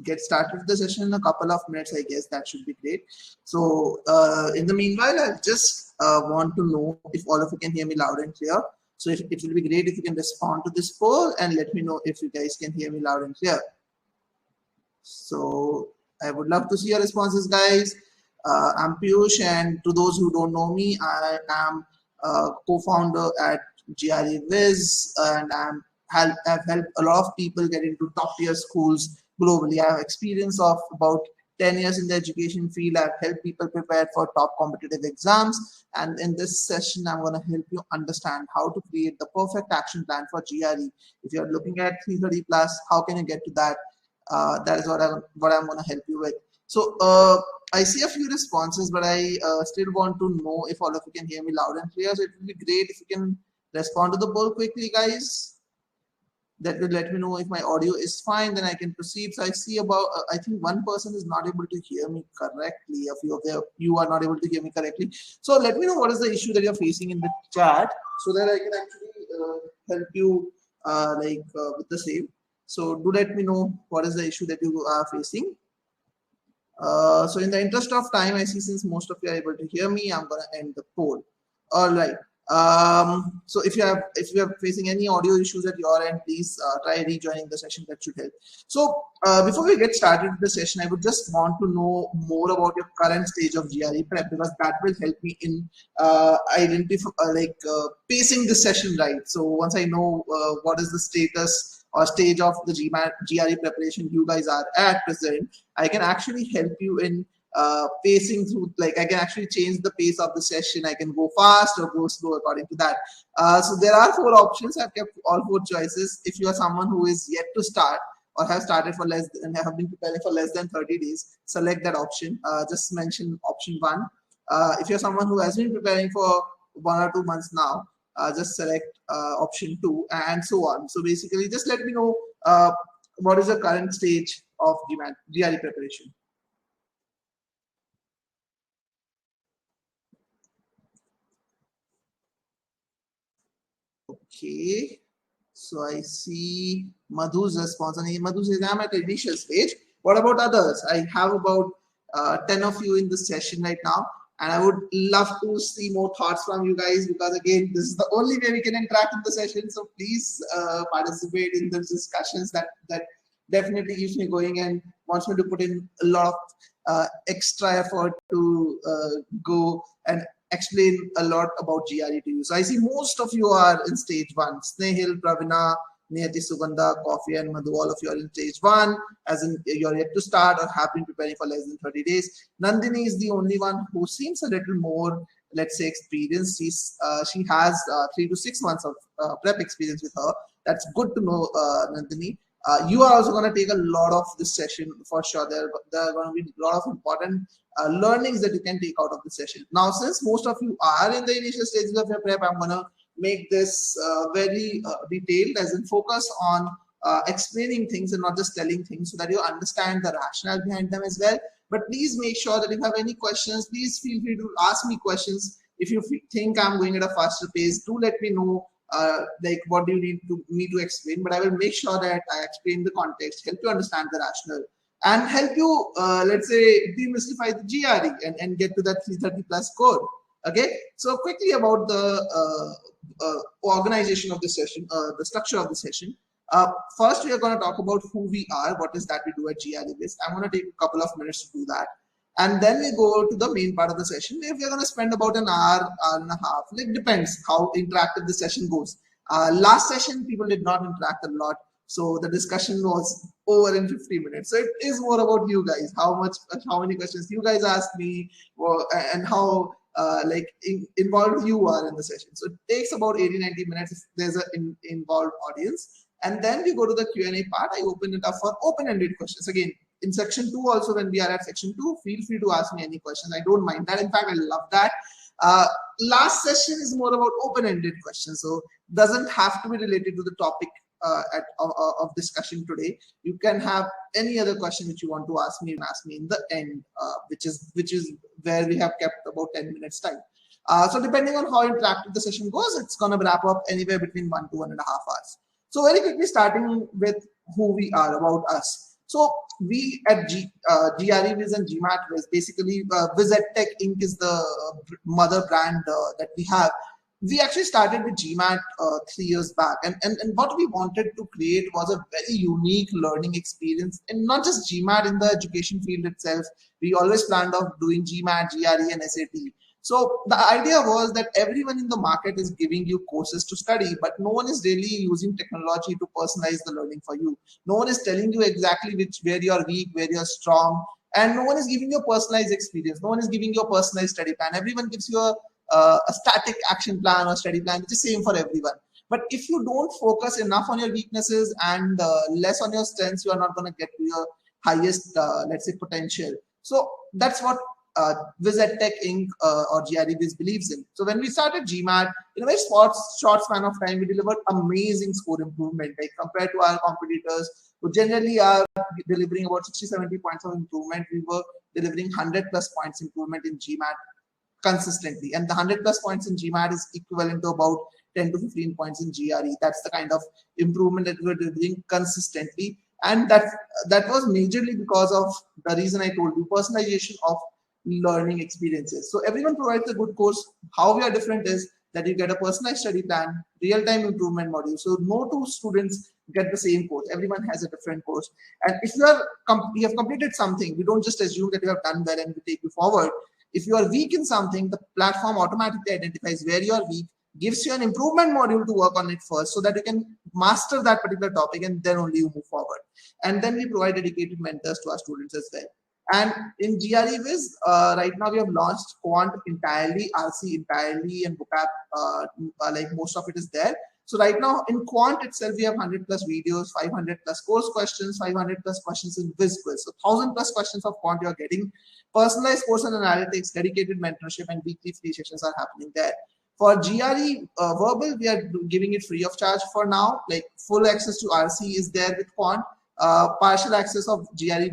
get started with the session in a couple of minutes. I guess that should be great. So in the meanwhile, I just want to know if all of you can hear me loud and clear. So it will be great if you can respond to this poll and let me know if you guys can hear me loud and clear. So I would love to see your responses, guys. I'm Piyush, and to those who don't know me, I am co-founder at GRE Viz, and I've helped a lot of people get into top tier schools globally. I have experience of about 10 years in the education field. I've helped people prepare for top competitive exams, and in this session I'm going to help you understand how to create the perfect action plan for GRE. If you're looking at 330 plus, how can you get to that? That is what I'm going to help you with. So I see a few responses, but I still want to know if all of you can hear me loud and clear. So it would be great if you can respond to the poll quickly, guys. That will let me know if my audio is fine, then I can proceed. So I see about, I think one person is not able to hear me correctly. A few of you are not able to hear me correctly. So let me know what is the issue that you're facing in the chat so that I can actually help you with the same. So do let me know what is the issue that you are facing. So in the interest of time, I see since most of you are able to hear me, I'm going to end the poll. All right. So if you are facing any audio issues at your end, please try rejoining the session. That should help. So before we get started with the session, I would just want to know more about your current stage of GRE prep, because that will help me in pacing the session right. So once I know what is the status or stage of the GRE preparation you guys are at present, I can actually help you in pacing through. Like, I can actually change the pace of the session. I can go fast or go slow according to that. So there are 4 options. I've kept all 4 choices. If you are someone who is yet to start or have started for less and have been preparing for less than 30 days, select that option. Just mention option 1. If you're someone who has been preparing for 1 or 2 months now, just select option 2, and so on. So basically, just let me know what is the current stage of GRE preparation. Okay, so I see Madhu's response, and Madhu says I'm at the initial stage. What about others? I have about 10 of you in this session right now, and I would love to see more thoughts from you guys, because again, this is the only way we can interact in the session. So please participate in those discussions. That definitely keeps me going and wants me to put in a lot of extra effort to go and explain a lot about GRE to you. So I see most of you are in stage 1. Snehil, Pravina, Niyati, Sugandha, Coffee, and Madhu, all of you are in stage 1, as in you're yet to start or have been preparing for less than 30 days. Nandini is the only one who seems a little more, let's say, experienced. She has 3 to 6 months of prep experience with her. That's good to know, Nandini. You are also going to take a lot of this session for sure. There are going to be a lot of important learnings that you can take out of the session. Now, since most of you are in the initial stages of your prep, I'm going to make this very detailed, as in focus on explaining things and not just telling things, so that you understand the rationale behind them as well. But please make sure that if you have any questions, please feel free to ask me questions. If you think I'm going at a faster pace, do let me know. What do you need me to explain? But I will make sure that I explain the context, help you understand the rationale, and help you, let's say, demystify the GRE and get to that 330 plus score. Okay, so quickly about the organization of the session, the structure of the session. First, we are going to talk about who we are, what is that we do at GRE Viz. I'm going to take a couple of minutes to do that. And then we go to the main part of the session. If we're going to spend about an hour, hour and a half, it depends how interactive the session goes. Last session, people did not interact a lot, so the discussion was over in 50 minutes. So it is more about you guys, how many questions you guys asked me, and how involved you are in the session. So it takes about 80-90 minutes if there's an involved audience. And then we go to the Q&A part. I open it up for open-ended questions. Again, in section 2 also, when we are at section 2, feel free to ask me any questions. I don't mind that. In fact, I love that. Last session is more about open-ended questions, so doesn't have to be related to the topic of discussion today. You can have any other question which you want to ask me, and ask me in the end, which is where we have kept about 10 minutes time. So depending on how interactive the session goes, it's going to wrap up anywhere between 1 to 1.5 hours. So very quickly, starting with who we are, about us. So we at GRE Viz and GMAT Viz, basically Viz Tech Inc. is the mother brand that we have. We actually started with GMAT 3 years back, and what we wanted to create was a very unique learning experience, and not just GMAT in the education field itself. We always planned of doing GMAT, GRE, and SAT. So the idea was that everyone in the market is giving you courses to study, but no one is really using technology to personalize the learning for you. No one is telling you exactly where you are weak, where you are strong, and no one is giving you a personalized experience. No one is giving you a personalized study plan. Everyone gives you a static action plan or study plan, which is same for everyone. But if you don't focus enough on your weaknesses and less on your strengths, you are not going to get to your highest, let's say, potential. So that's what Viz Tech Inc. Or GRE Viz believes in. So when we started GMAT, in a very short span of time, we delivered amazing score improvement, like compared to our competitors who generally are delivering about 60-70 points of improvement. We were delivering 100 plus points improvement in GMAT consistently, and the 100 plus points in GMAT is equivalent to about 10 to 15 points in GRE. That's the kind of improvement that we were delivering consistently, and that was majorly because of the reason I told you, personalization of learning experiences. So everyone provides a good course. How we are different is that you get a personalized study plan, real-time improvement module. So no two students get the same course. Everyone has a different course. And if you have completed something, we don't just assume that you have done well and we take you forward. If you are weak in something, the platform automatically identifies where you are weak, gives you an improvement module to work on it first so that you can master that particular topic, and then only you move forward. And then we provide dedicated mentors to our students as well. And in GRE Viz, right now we have launched Quant entirely, RC entirely, and Vocab, like most of it is there. So right now in Quant itself, we have 100 plus videos, 500 plus course questions, 500 plus questions in Viz Quiz. So 1,000 plus questions of Quant you are getting. Personalized course and analytics, dedicated mentorship, and weekly free sessions are happening there. For GRE Verbal, we are giving it free of charge for now. Like full access to RC is there with Quant. Partial access of GRE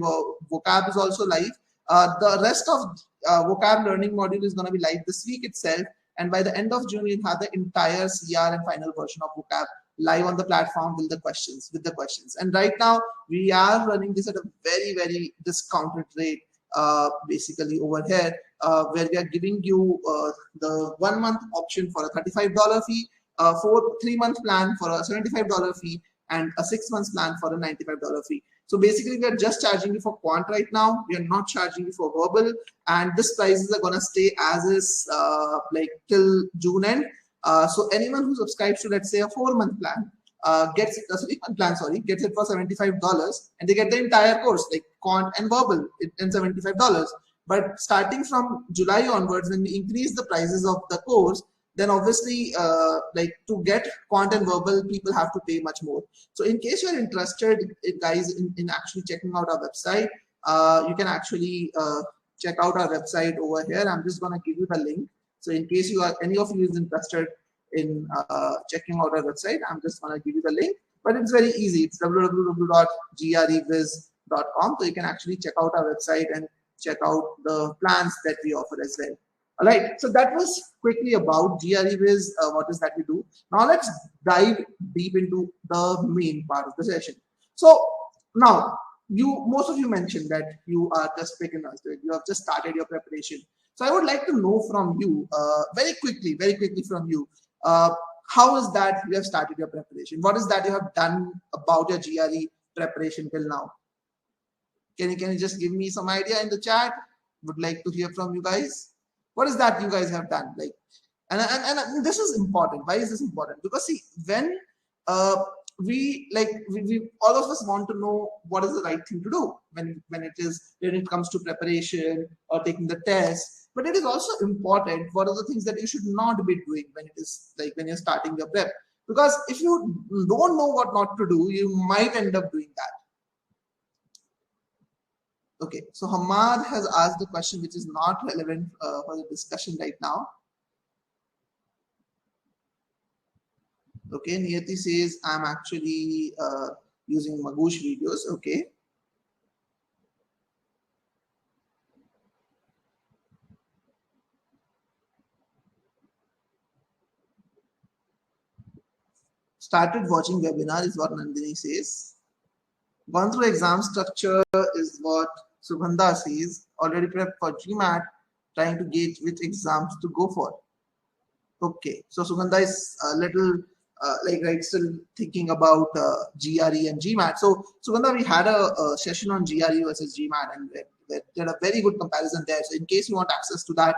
Vocab is also live. The rest of Vocab learning module is going to be live this week itself. And by the end of June, you'll have the entire CR and final version of Vocab live on the platform with the questions. And right now, we are running this at a very, very discounted rate, basically over here, where we are giving you the 1 month option for a $35 fee, 3 month plan for a $75 fee, and a 6 months plan for a $95 fee. So basically, we are just charging you for Quant right now. We are not charging you for Verbal, and this prices are gonna stay as is, like till June end. So anyone who subscribes to, let's say, a 4-month plan gets it, a 3-month plan, sorry, gets it for $75, and they get the entire course, like Quant and Verbal, in $75. But starting from July onwards, when we increase the prices of the course, then obviously, like to get Quant and Verbal, people have to pay much more. So in case you're interested, guys, in actually checking out our website, you can actually check out our website over here. I'm just going to give you the link. So in case any of you is interested in checking out our website, I'm just going to give you the link. But it's very easy. It's www.greviz.com. So you can actually check out our website and check out the plans that we offer as well. All right, so that was quickly about GRE Viz, what is that we do. Now let's dive deep into the main part of the session. So now, most of you mentioned that you are just beginners, you have just started your preparation. So I would like to know from you, very quickly from you, how is that you have started your preparation? What is that you have done about your GRE preparation till now? Can you just give me some idea in the chat? Would like to hear from you guys. What is that you guys have done? Like, and this is important. Why is this important? Because see, when we all of us want to know what is the right thing to do when it comes to preparation or taking the test. But it is also important what are the things that you should not be doing when you're starting your prep. Because if you don't know what not to do, you might end up doing that. Okay, so Hamad has asked the question which is not relevant for the discussion right now. Okay, Niyati says I'm actually using Magoosh videos. Okay. Started watching webinar is what Nandini says. Gone through exam structure is what Sugandha says. Already prepped for GMAT, trying to gauge which exams to go for. Okay, so Sugandha is a little right, still thinking about GRE and GMAT. So Sugandha, we had a session on GRE versus GMAT, and we did a very good comparison there. So in case you want access to that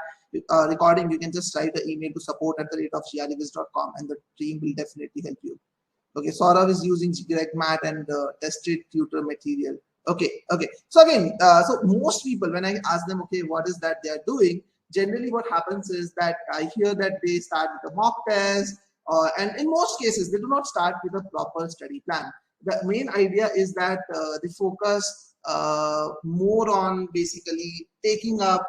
recording, you can just write an email to support@greviz.com, and the team will definitely help you. Okay, Saurav is using GRE and tested tutor material. Okay. So again, so most people, when I ask them, okay, what is that they are doing? Generally, what happens is that I hear that they start with a mock test, and in most cases, they do not start with a proper study plan. The main idea is that they focus more on basically taking up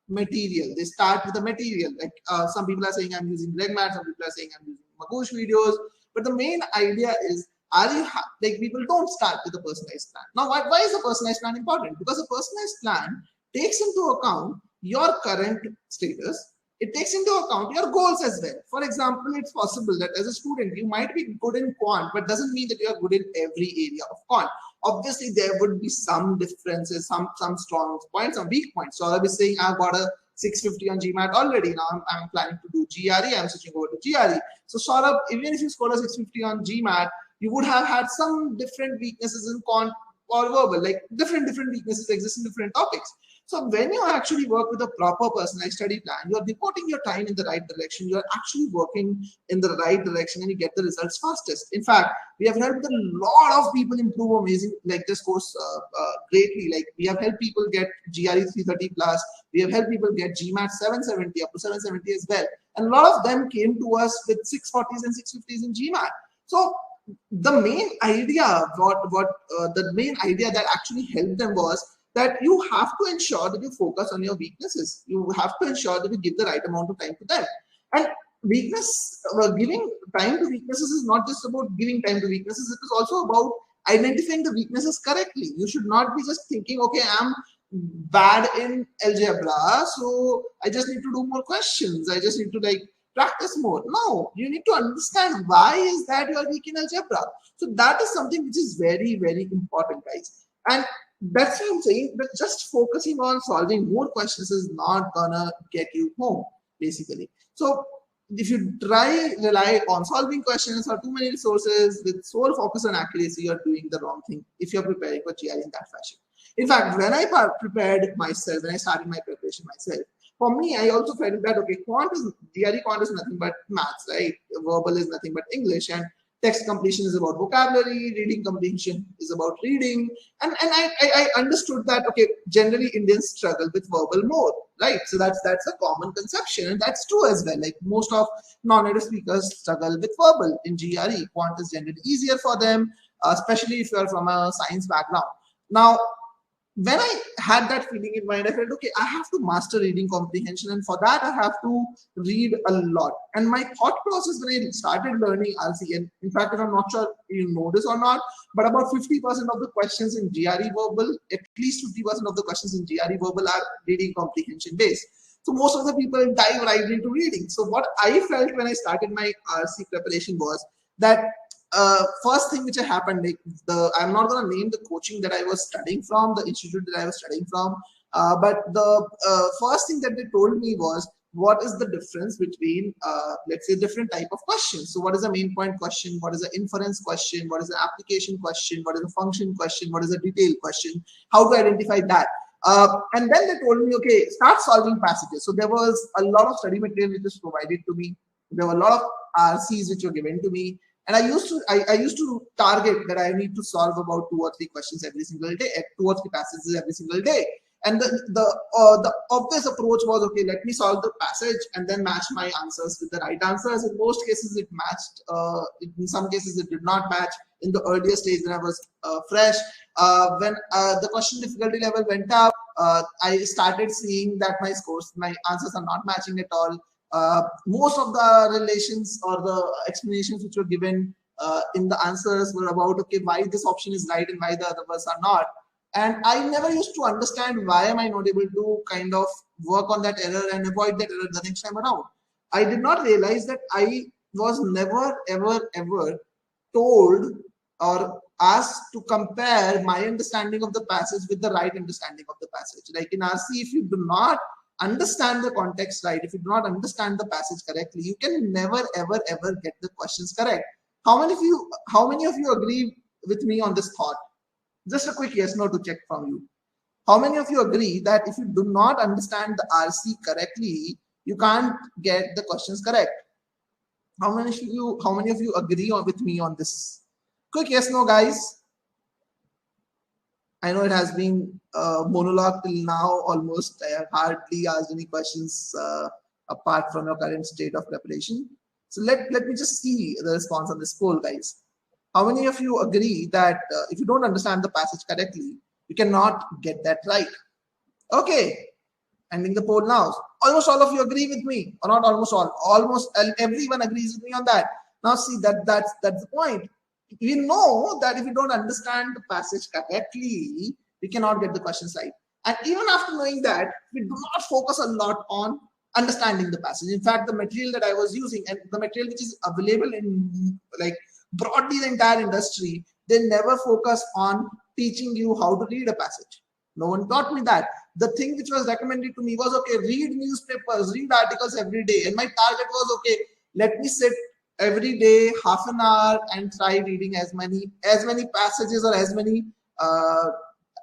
material. They start with the material. Like some people are saying I'm using GRE, some people are saying I'm using Magoosh videos. But the main idea is, are you like people don't start with a personalized plan. Now, why is a personalized plan important? Because a personalized plan takes into account your current status. It takes into account your goals as well. For example, it's possible that as a student, you might be good in quant, but doesn't mean that you are good in every area of quant. Obviously, there would be some differences, some strong points, some weak points. So I'll be saying I've got a 650 on GMAT already. Now I'm planning to do GRE. I'm switching over to GRE. So Saurabh, even if you scored a 650 on GMAT, you would have had some different weaknesses in quant or verbal, like different weaknesses exist in different topics. So when you actually work with a proper personalized study plan, you are devoting your time in the right direction. You are actually working in the right direction, and you get the results fastest. In fact, we have helped a lot of people improve amazing like this course greatly. Like we have helped people get GRE 330 plus. We have helped people get GMAT 770 up to 770 as well. And a lot of them came to us with 640s and 650s in GMAT. So the main idea, the main idea that actually helped them was that you have to ensure that you focus on your weaknesses. You have to ensure that you give the right amount of time to them. And giving time to weaknesses is not just about giving time to weaknesses. It is also about identifying the weaknesses correctly. You should not be just thinking, okay, I'm bad in algebra, so I just need to do more questions. I just need to practice more. No, you need to understand why is that you are weak in algebra. So that is something which is very, very important, guys. And that's what I'm saying, that just focusing on solving more questions is not gonna get you home, basically. So if you rely on solving questions or too many resources with sole focus on accuracy, you're doing the wrong thing if you're preparing for GRE in that fashion. In fact, when I prepared myself, when I started my preparation myself, for me, I also felt that, okay, GRE quant is nothing but maths, right? Verbal is nothing but English, and text completion is about vocabulary, reading comprehension is about reading. And I understood that, okay, generally Indians struggle with verbal more, right? So that's a common conception, and that's true as well. Like most of non-native speakers struggle with verbal in GRE. Quant is generally easier for them, especially if you're from a science background. Now, when I had that feeling in mind, I felt, okay, I have to master reading comprehension, and for that I have to read a lot. And my thought process when I started learning RC, and in fact, if I'm not sure you know this or not, but about 50% of the questions in GRE verbal, at least 50% of the questions in GRE verbal are reading comprehension based. So most of the people dive right into reading. So what I felt when I started my RC preparation was that first thing which happened, I'm not going to name the coaching that I was studying from, the institute that I was studying from, but the first thing that they told me was, what is the difference between, let's say, different type of questions. So what is a main point question? What is an inference question? What is an application question? What is a function question? What is a detail question? How to identify that? And then they told me, okay, start solving passages. So there was a lot of study material which was provided to me. There were a lot of RCs which were given to me. And I used to target that I need to solve about 2 or 3 questions every single day, 2 or 3 passages every single day. And the obvious approach was, okay, let me solve the passage and then match my answers with the right answers. In most cases, it matched. In some cases, it did not match. In the earlier stage when I was fresh, when the question difficulty level went up, I started seeing that my answers are not matching at all. Most of the relations or the explanations which were given in the answers were about, okay, why this option is right and why the other ones are not. And I never used to understand why am I not able to kind of work on that error and avoid that error the next time around. I did not realize that I was never, ever, ever told, or asked to compare my understanding of the passage with the right understanding of the passage. Like in RC, if you do not understand the context right, if you do not understand the passage correctly, you can never ever get the questions correct. How many of you agree with me on this thought? Just a quick yes no to check from you. How many of you agree that if you do not understand the RC correctly, you can't get the questions correct? How many of you agree with me on this? Quick yes no, guys. I know it has been a monologue till now almost. I have hardly asked any questions apart from your current state of preparation. So let me just see the response on this poll, guys. How many of you agree that if you don't understand the passage correctly, you cannot get that right? Okay, ending the poll now. Almost all of you agree with me, or not almost all. Almost everyone agrees with me on that. Now see that's the point. We know that if we don't understand the passage correctly, we cannot get the questions right. And even after knowing that, we do not focus a lot on understanding the passage. In fact, the material that I was using and the material which is available in like broadly the entire industry, they never focus on teaching you how to read a passage. No one taught me that. The thing which was recommended to me was, okay, read newspapers, read articles every day. And my target was, okay, let me sit every day half an hour and try reading as many passages or as many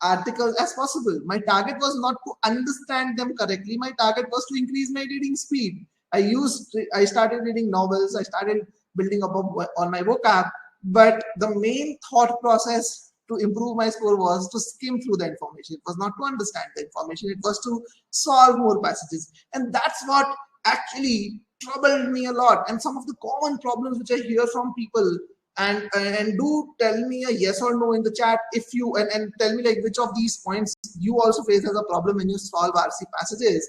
articles as possible. My target was not to understand them correctly. My target was to increase my reading speed. I started reading novels. I started building up on my vocab. But the main thought process to improve my score was to skim through the information. It was not to understand the information. It was to solve more passages. And that's what actually troubled me a lot. And some of the common problems which I hear from people, and do tell me a yes or no in the chat if you and tell me like which of these points you also face as a problem when you solve RC passages.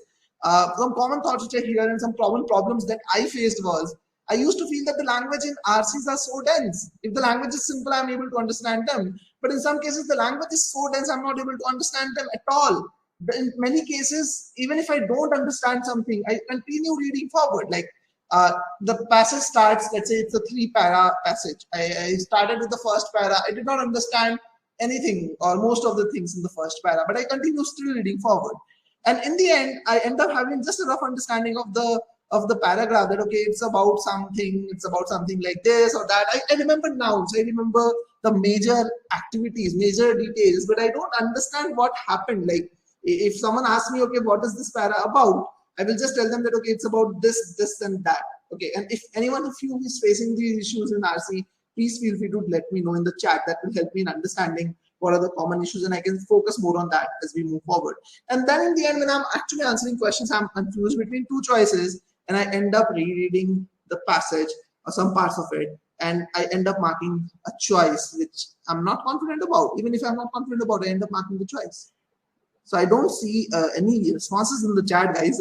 Some common thoughts which I hear and some common problems that I faced was, I used to feel that the language in RCs are so dense. If the language is simple, I'm able to understand them. But in some cases, the language is so dense, I'm not able to understand them at all. But in many cases, even if I don't understand something, I continue reading forward. Like the passage starts, let's say it's a 3-para passage. I started with the first para. I did not understand anything or most of the things in the first para, but I continue still reading forward. And in the end, I end up having just a rough understanding of the paragraph, that okay, it's about something like this or that. I remember nouns, I remember the major activities, major details, but I don't understand what happened. Like if someone asks me, okay, what is this para about, I will just tell them that okay, it's about this and that. Okay, and if anyone of you is facing these issues in RC, please feel free to let me know in the chat. That will help me in understanding what are the common issues, and I can focus more on that as we move forward. And then in the end, when I'm actually answering questions, I'm confused between two choices, and I end up rereading the passage or some parts of it, and I end up marking a choice which I'm not confident about. Even if I'm not confident about it, I end up marking the choice. So I don't see any responses in the chat, guys.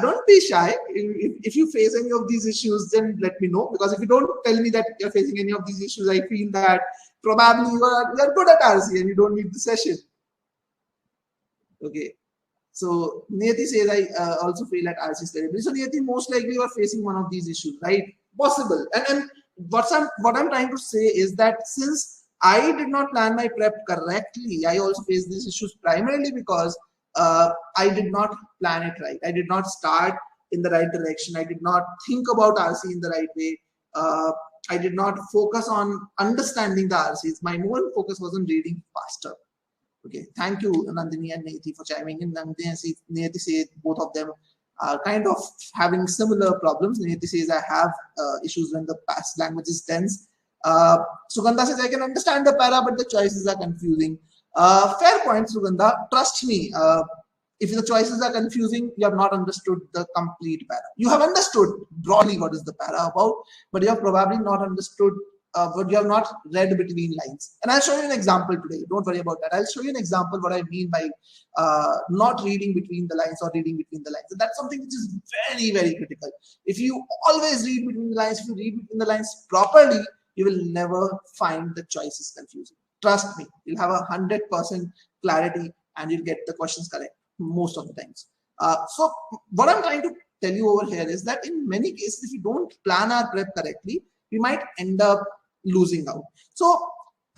Don't be shy. If you face any of these issues, then let me know. Because if you don't tell me that you're facing any of these issues, I feel that probably you're good at RC and you don't need the session. Okay. So Niyati says, I also feel at RC is terrible. So Niyati, most likely you are facing one of these issues, right? Possible. And what I'm trying to say is that since I did not plan my prep correctly, I also face these issues primarily because I did not plan it right. I did not start in the right direction. I did not think about RC in the right way. I did not focus on understanding the RCs. My main focus was on reading faster. Okay, thank you, Nandini and Neti, for chiming in. Nandini and Neti say both of them are kind of having similar problems. Neti says, I have issues when the past language is tense. Sugandha says, I can understand the para, but the choices are confusing. Fair point, Sugandha. Trust me, if the choices are confusing, you have not understood the complete para. You have understood broadly what is the para about, but you have probably not understood but you have not read between lines. And I'll show you an example today. Don't worry about that. I'll show you an example what I mean by not reading between the lines or reading between the lines. And that's something which is very, very critical. If you always read between the lines, if you read between the lines properly, you will never find the choices confusing. Trust me, you'll have 100% clarity and you'll get the questions correct most of the times. So what I'm trying to tell you over here is that in many cases, if you don't plan our prep correctly, we might end up losing out. So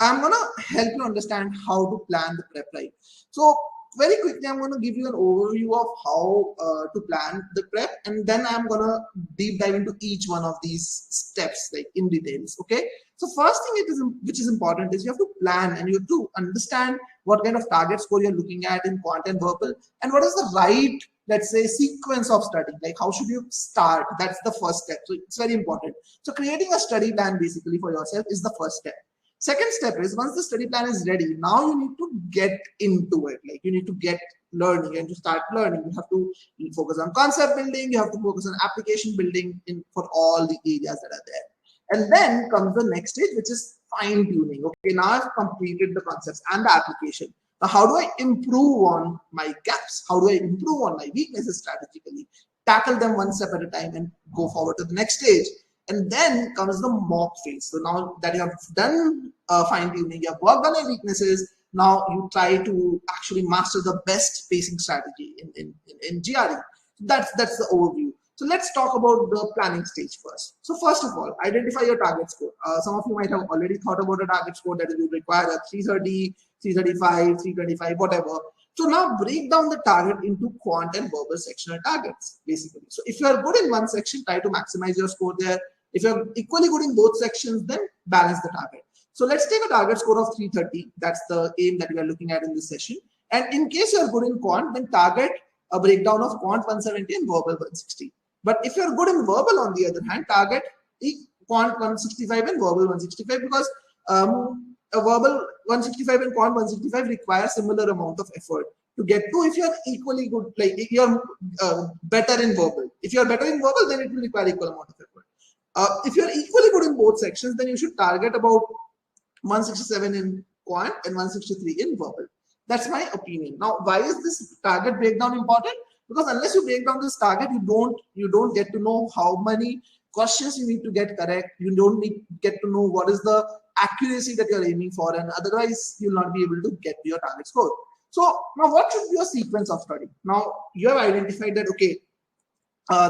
I'm gonna help you understand how to plan the prep, right? So very quickly, I'm gonna give you an overview of how to plan the prep, and then I'm gonna deep dive into each one of these steps, like in details. Okay. So first thing which is important is you have to plan and you have to understand what kind of target score you're looking at in quant and verbal, and what is the right, let's say, sequence of study. Like how should you start? That's the first step. So it's very important. So creating a study plan basically for yourself is the first step. Second step is, once the study plan is ready, now you need to get into it. Like you need to get learning and to start learning. You have to focus on concept building. You have to focus on application building for all the areas that are there. And then comes the next stage, which is fine tuning. Okay, now I've completed the concepts and the application. Now, how do I improve on my gaps? How do I improve on my weaknesses strategically? Tackle them one step at a time and go forward to the next stage. And then comes the mock phase. So now that you have done fine tuning, you have worked on your weaknesses, now you try to actually master the best pacing strategy in GRE. That's the overview. So let's talk about the planning stage first. So first of all, identify your target score. Some of you might have already thought about a target score that you require a 330, 335, 325, whatever. So now break down the target into quant and verbal sectional targets, basically. So if you are good in one section, try to maximize your score there. If you're equally good in both sections, then balance the target. So let's take a target score of 330. That's the aim that we are looking at in this session. And in case you're good in quant, then target a breakdown of quant 170 and verbal 160. But if you're good in verbal, on the other hand, target quant 165 and verbal 165, because a verbal 165 and quant 165 require similar amount of effort to get to. If you're equally good, like if you're better in verbal, if you're better in verbal, then it will require equal amount of effort. If you're equally good in both sections, then you should target about 167 in quant and 163 in verbal. That's my opinion. Now, why is this target breakdown important? Because unless you break down this target, you don't get to know how many questions you need to get correct. You don't get to know what is the accuracy that you're aiming for, and otherwise you'll not be able to get to your target score. So now, what should be your sequence of study? Now you have identified that, okay,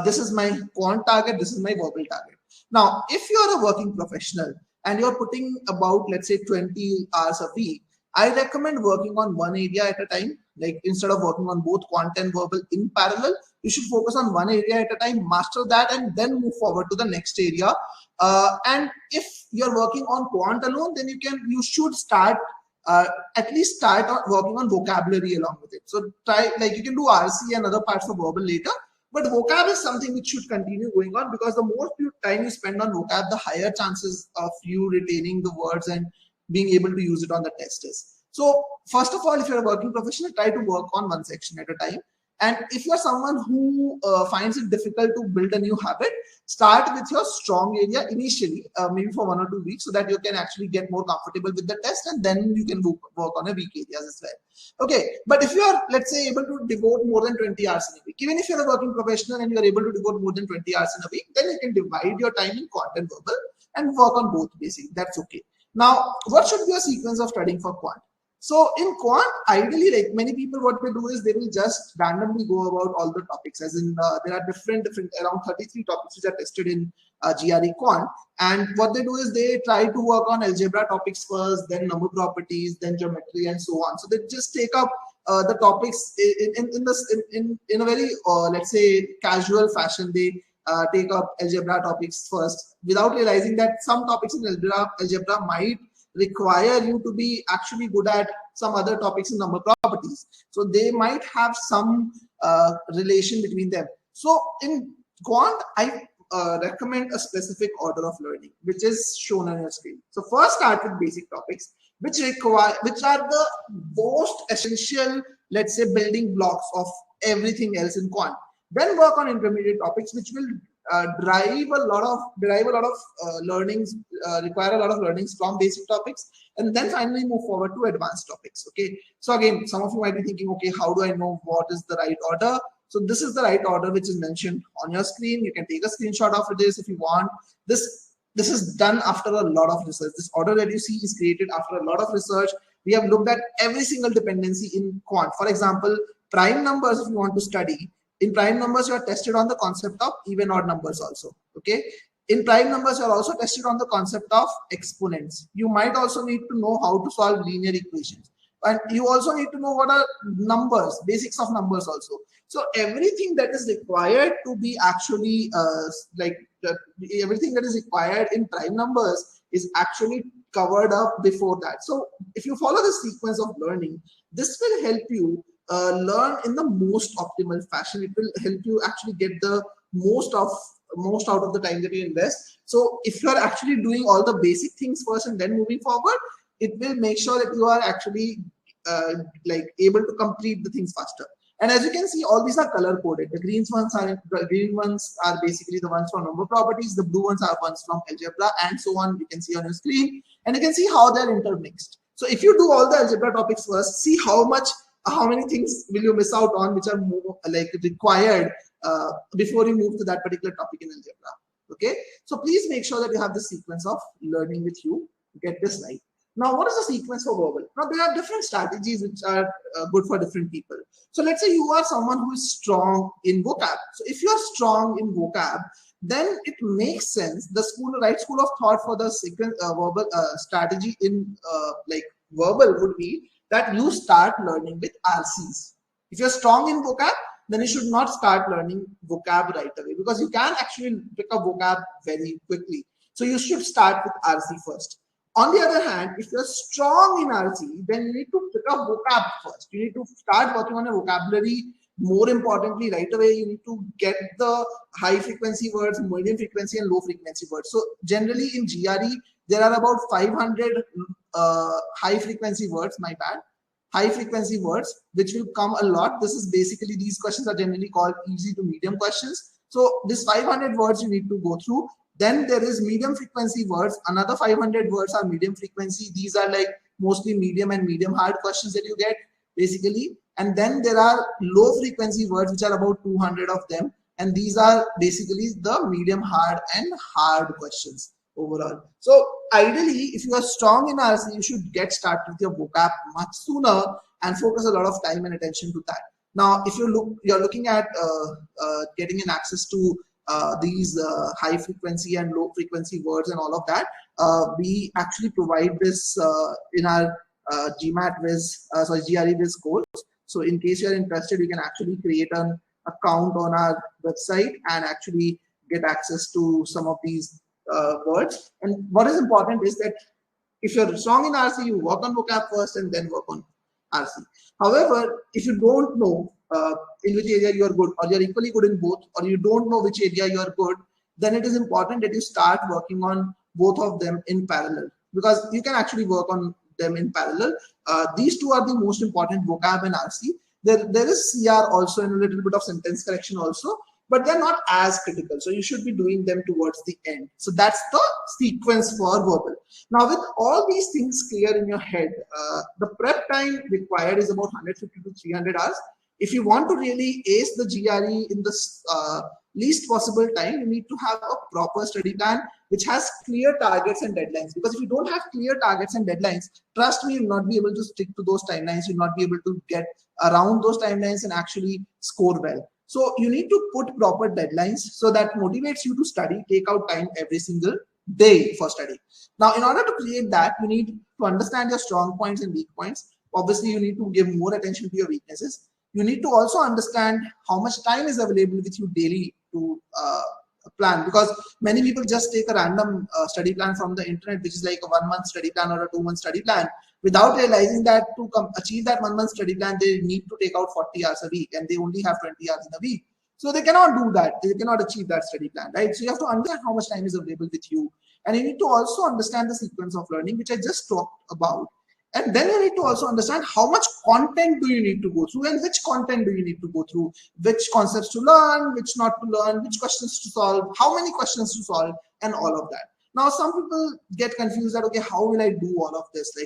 this is my quant target, this is my verbal target. Now, if you're a working professional and you're putting about, let's say, 20 hours a week, I recommend working on one area at a time. Like instead of working on both quant and verbal in parallel, you should focus on one area at a time, master that, and then move forward to the next area. And if you're working on quant alone, then you should start at least start working on vocabulary along with it. So you can do RC and other parts of verbal later, but vocab is something which should continue going on, because the more time you spend on vocab, the higher chances of you retaining the words and being able to use it on the test is. So first of all, if you're a working professional, try to work on one section at a time. And if you're someone who finds it difficult to build a new habit, start with your strong area initially, maybe for 1 or 2 weeks, so that you can actually get more comfortable with the test, and then you can work on a weak areas as well. Okay, but if you are, let's say, able to devote more than 20 hours in a week, even if you're a working professional and you're able to devote more than 20 hours in a week, then you can divide your time in quant and verbal and work on both basically. That's okay. Now, what should be a sequence of studying for quant? So in quant, ideally, like many people, what they do is they will just randomly go about all the topics, as in there are different around 33 topics which are tested in GRE quant. And what they do is they try to work on algebra topics first, then number properties, then geometry, and so on. So they just take up the topics in a very, let's say, casual fashion. They take up algebra topics first, without realizing that some topics in algebra might require you to be actually good at some other topics in number properties. So they might have some relation between them. So in quant, I recommend a specific order of learning, which is shown on your screen. So first start with basic topics, which are the most essential, let's say, building blocks of everything else in quant. Then work on intermediate topics, which will derive a lot of learnings, require a lot of learnings from basic topics, and then finally move forward to advanced topics. Okay, so again, some of you might be thinking, okay, how do I know what is the right order? So this is the right order, which is mentioned on your screen. You can take a screenshot of this if you want. This is done after a lot of research. This order that you see is created after a lot of research. We have looked at every single dependency in quant. For example, prime numbers, if you want to study, in prime numbers, you are tested on the concept of even odd numbers also. Okay. In prime numbers, you are also tested on the concept of exponents. You might also need to know how to solve linear equations. And you also need to know what are numbers, basics of numbers also. So everything that is required to be actually everything that is required in prime numbers is actually covered up before that. So if you follow the sequence of learning, this will help you learn in the most optimal fashion. It will help you actually get the most out of the time that you invest. So if you are actually doing all the basic things first and then moving forward, it will make sure that you are actually able to complete the things faster. And as you can see, all these are color coded. The green ones are basically the ones from number properties. The blue ones are ones from algebra, and so on. You can see on your screen, and you can see how they're intermixed. So if you do all the algebra topics first, see how many things will you miss out on, which are more required before you move to that particular topic in algebra. Okay, so please make sure that you have the sequence of learning with you. Get this right. Now, what is the sequence for verbal? Now, there are different strategies which are good for different people. So let's say you are someone who is strong in vocab. So if you are strong in vocab, then it makes sense. The right school of thought for the second verbal strategy in verbal would be that you start learning with RCs. If you're strong in vocab, then you should not start learning vocab right away, because you can actually pick up vocab very quickly. So you should start with RC first. On the other hand, if you're strong in RC, then you need to pick up vocab first. You need to start working on a vocabulary. More importantly, right away, you need to get the high frequency words, medium frequency, and low frequency words. So generally in GRE, there are about 500 high frequency words, high frequency words, which will come a lot. This is basically, these questions are generally called easy to medium questions. So this 500 words you need to go through. Then there is medium frequency words. Another 500 words are medium frequency. These are like mostly medium and medium hard questions that you get basically. And then there are low frequency words, which are about 200 of them. And these are basically the medium hard and hard questions overall. So ideally, if you are strong in RC, you should get started with your vocab much sooner and focus a lot of time and attention to that. Now, if you're looking at getting an access to these high frequency and low frequency words and all of that, we actually provide this in our GRE Viz course. So in case you're interested, you can actually create an account on our website and actually get access to some of these words. And what is important is that if you're strong in RC, you work on vocab first and then work on RC. However, if you don't know in which area you are good, or you're equally good in both, or you don't know which area you are good, then it is important that you start working on both of them in parallel, because you can actually work on them in parallel. These two are the most important, vocab and RC. There is CR also and a little bit of sentence correction also, but they're not as critical. So you should be doing them towards the end. So that's the sequence for verbal. Now, with all these things clear in your head, the prep time required is about 150 to 300 hours. If you want to really ace the GRE in the least possible time, you need to have a proper study plan which has clear targets and deadlines. Because if you don't have clear targets and deadlines, trust me, you'll not be able to stick to those timelines. You'll not be able to get around those timelines and actually score well. So you need to put proper deadlines so that motivates you to study, take out time every single day for study. Now, in order to create that, you need to understand your strong points and weak points. Obviously, you need to give more attention to your weaknesses. You need to also understand how much time is available with you daily to plan, because many people just take a random study plan from the internet, which is like a 1 month study plan or a 2 month study plan, without realizing that to achieve that 1 month study plan, they need to take out 40 hours a week, and they only have 20 hours in a week. So they cannot do that. They cannot achieve that study plan, right? So you have to understand how much time is available with you. And you need to also understand the sequence of learning, which I just talked about. And then you need to also understand how much content do you need to go through, and which content do you need to go through, which concepts to learn, which not to learn, which questions to solve, how many questions to solve, and all of that. Now, some people get confused that, okay, how will I do all of this?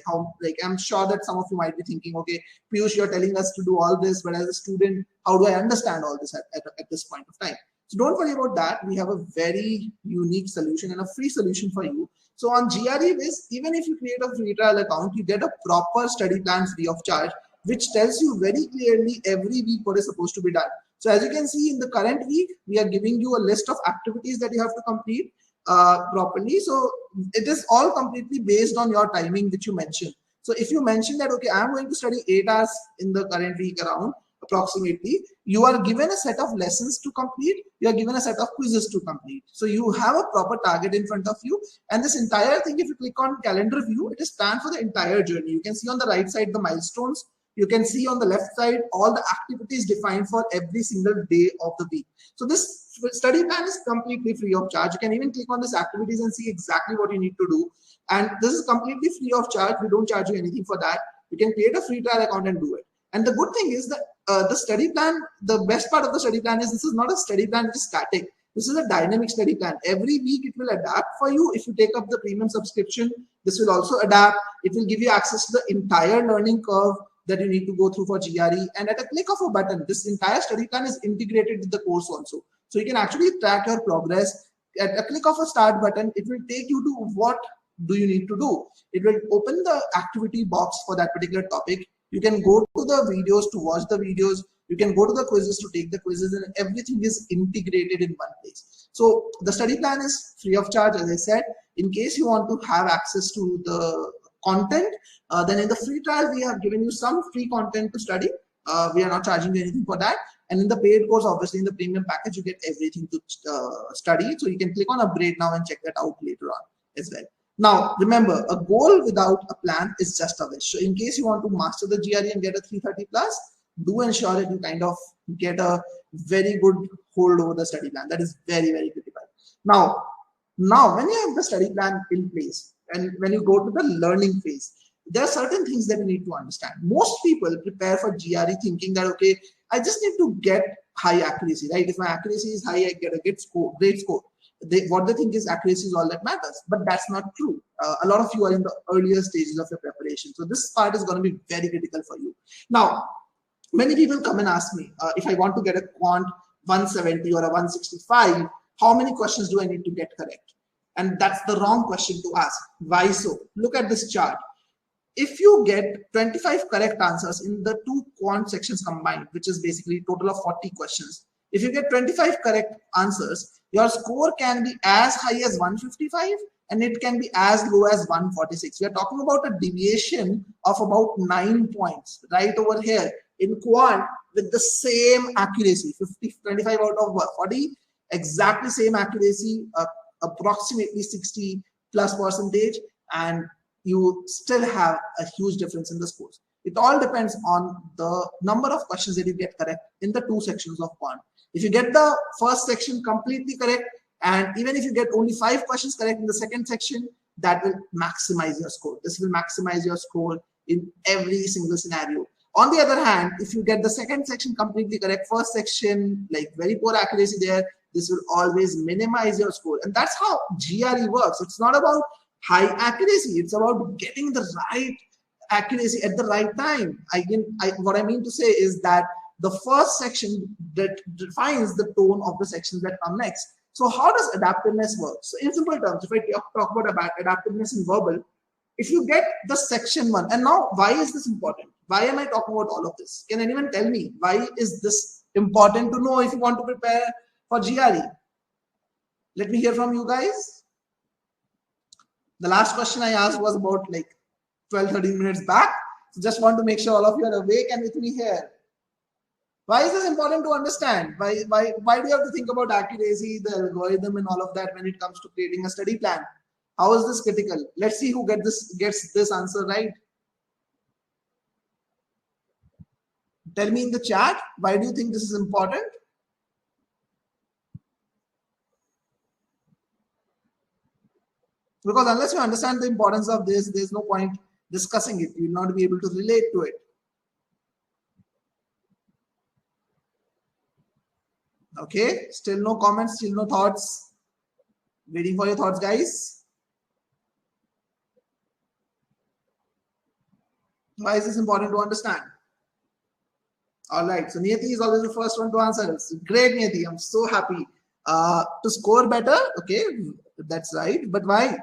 I'm sure that some of you might be thinking, okay, Piyush, you're telling us to do all this, but as a student, how do I understand all this at this point of time? So don't worry about that. We have a very unique solution and a free solution for you. So on GRE Viz, even if you create a free trial account, you get a proper study plan free of charge, which tells you very clearly every week what is supposed to be done. So as you can see, in the current week, we are giving you a list of activities that you have to complete. properly. So it is all completely based on your timing which you mentioned. So if you mention that, okay, I'm going to study 8 hours in the current week around approximately, you are given a set of lessons to complete, you are given a set of quizzes to complete. So you have a proper target in front of you, and this entire thing, if you click on calendar view, it is planned for the entire journey. You can see on the right side the milestones, you can see on the left side all the activities defined for every single day of the week. So this study plan is completely free of charge. You can even click on this activities and see exactly what you need to do. And this is completely free of charge. We don't charge you anything for that. You can create a free trial account and do it. And the good thing is that the study plan, the best part of the study plan is this is not a study plan which is static. This is a dynamic study plan. Every week it will adapt for you. If you take up the premium subscription, this will also adapt. It will give you access to the entire learning curve that you need to go through for GRE. And at a click of a button, this entire study plan is integrated with the course also. So you can actually track your progress. At a click of a start button, it will take you to what do you need to do. It will open the activity box for that particular topic. You can go to the videos to watch the videos. You can go to the quizzes to take the quizzes, and everything is integrated in one place. So the study plan is free of charge, as I said. In case you want to have access to the content, then in the free trial, we have given you some free content to study. We are not charging you anything for that. And in the paid course, obviously in the premium package, you get everything to study. So you can click on upgrade now and check that out later on as well. Now, remember, a goal without a plan is just a wish. So in case you want to master the GRE and get a 330 plus, do ensure that you kind of get a very good hold over the study plan. That is very, very critical. Now when you have the study plan in place and when you go to the learning phase, there are certain things that you need to understand. Most people prepare for GRE thinking that, okay, I just need to get high accuracy, right? If my accuracy is high, I get a great score. What they think is accuracy is all that matters, but that's not true. A lot of you are in the earlier stages of your preparation. So this part is going to be very critical for you. Now, many people come and ask me, if I want to get a quant 170 or a 165, how many questions do I need to get correct? And that's the wrong question to ask. Why so? Look at this chart. If you get 25 correct answers in the two quant sections combined, which is basically a total of 40 questions, if you get 25 correct answers, your score can be as high as 155 and it can be as low as 146. We are talking about a deviation of about 9 points right over here in quant with the same accuracy, 25 out of 40, exactly same accuracy, approximately 60 plus percentage, and you still have a huge difference in the scores. It all depends on the number of questions that you get correct in the two sections of quant. If you get the first section completely correct, and even if you get only 5 questions correct in the second section, that will maximize your score. This will maximize your score in every single scenario. On the other hand, if you get the second section completely correct, first section, like very poor accuracy there, this will always minimize your score. And that's how GRE works. It's not about high accuracy. It's about getting the right accuracy at the right time. What I mean to say is that the first section that defines the tone of the sections that come next. So how does adaptiveness work? So in simple terms, if I talk about adaptiveness in verbal, if you get the section 1, and now why is this important? Why am I talking about all of this? Can anyone tell me why is this important to know if you want to prepare for GRE? Let me hear from you guys. The last question I asked was about like 12-13 minutes back. So just want to make sure all of you are awake and with me here. Why is this important to understand? Why do you have to think about accuracy, the algorithm, and all of that when it comes to creating a study plan? How is this critical? Let's see who gets this answer right. Tell me in the chat, why do you think this is important? Because unless you understand the importance of this, there's no point discussing it. You will not be able to relate to it. Okay, still no comments, still no thoughts. Waiting for your thoughts, guys. Why is this important to understand? All right, so Niyati is always the first one to answer. It's great, Niyati. I'm so happy. To score better, okay, that's right. But why?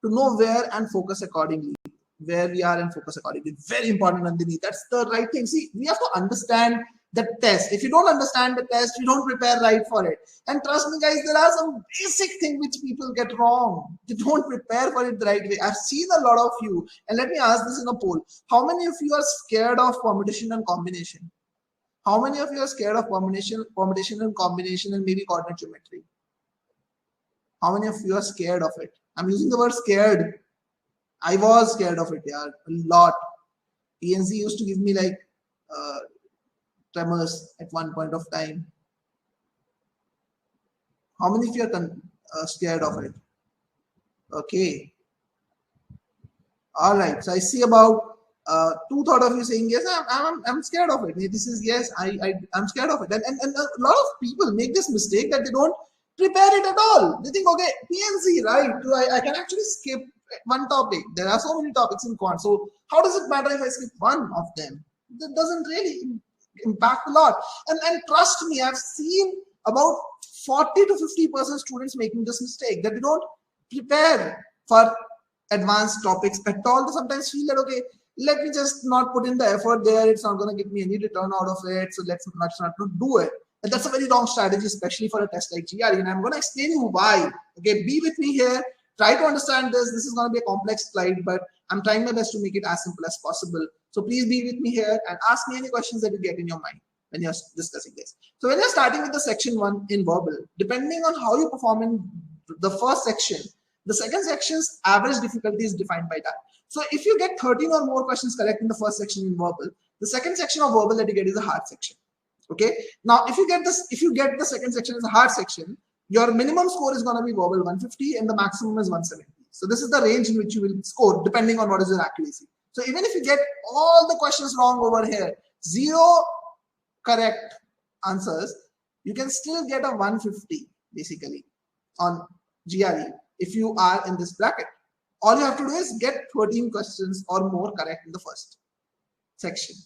To know where and focus accordingly. Where we are and focus accordingly. Very important, Nandini. That's the right thing. See, we have to understand The test. If you don't understand the test, you don't prepare right for it. And trust me, guys, there are some basic things which people get wrong. They don't prepare for it the right way. I've seen a lot of you, and let me ask this in a poll: how many of you are scared of permutation and combination? How many of you are scared of permutation and combination, and maybe coordinate geometry? How many of you are scared of it? I'm using the word scared. I was scared of it, yeah, a lot. PNC used to give me like tremors at one point of time. How many of you are scared of it? Okay. All right. So I see about 2/3 of you saying yes. I'm scared of it. This is yes. I'm scared of it. And a lot of people make this mistake that they don't prepare it at all. They think, okay, PNC, right? I can actually skip one topic. There are so many topics in quant. So how does it matter if I skip one of them? That doesn't really impact a lot. And trust me, I've seen about 40 to 50% students making this mistake, that they don't prepare for advanced topics at all. They sometimes feel that, okay, let me just not put in the effort there. It's not going to give me any return out of it. So let's not do it. And that's a very wrong strategy, especially for a test like GRE. And I'm going to explain you why. Okay, be with me here. Try to understand this. This is going to be a complex slide, but I'm trying my best to make it as simple as possible. So please be with me here and ask me any questions that you get in your mind when you're discussing this. So when you're starting with the section 1 in verbal, depending on how you perform in the first section, the second section's average difficulty is defined by that. So if you get 13 or more questions correct in the first section in verbal, the second section of verbal that you get is a hard section. Okay. Now, if you get the second section as a hard section, your minimum score is going to be verbal 150 and the maximum is 170. So this is the range in which you will score depending on what is your accuracy. So even if you get all the questions wrong over here, 0 correct answers, you can still get a 150 basically on GRE if you are in this bracket. All you have to do is get 13 questions or more correct in the first section.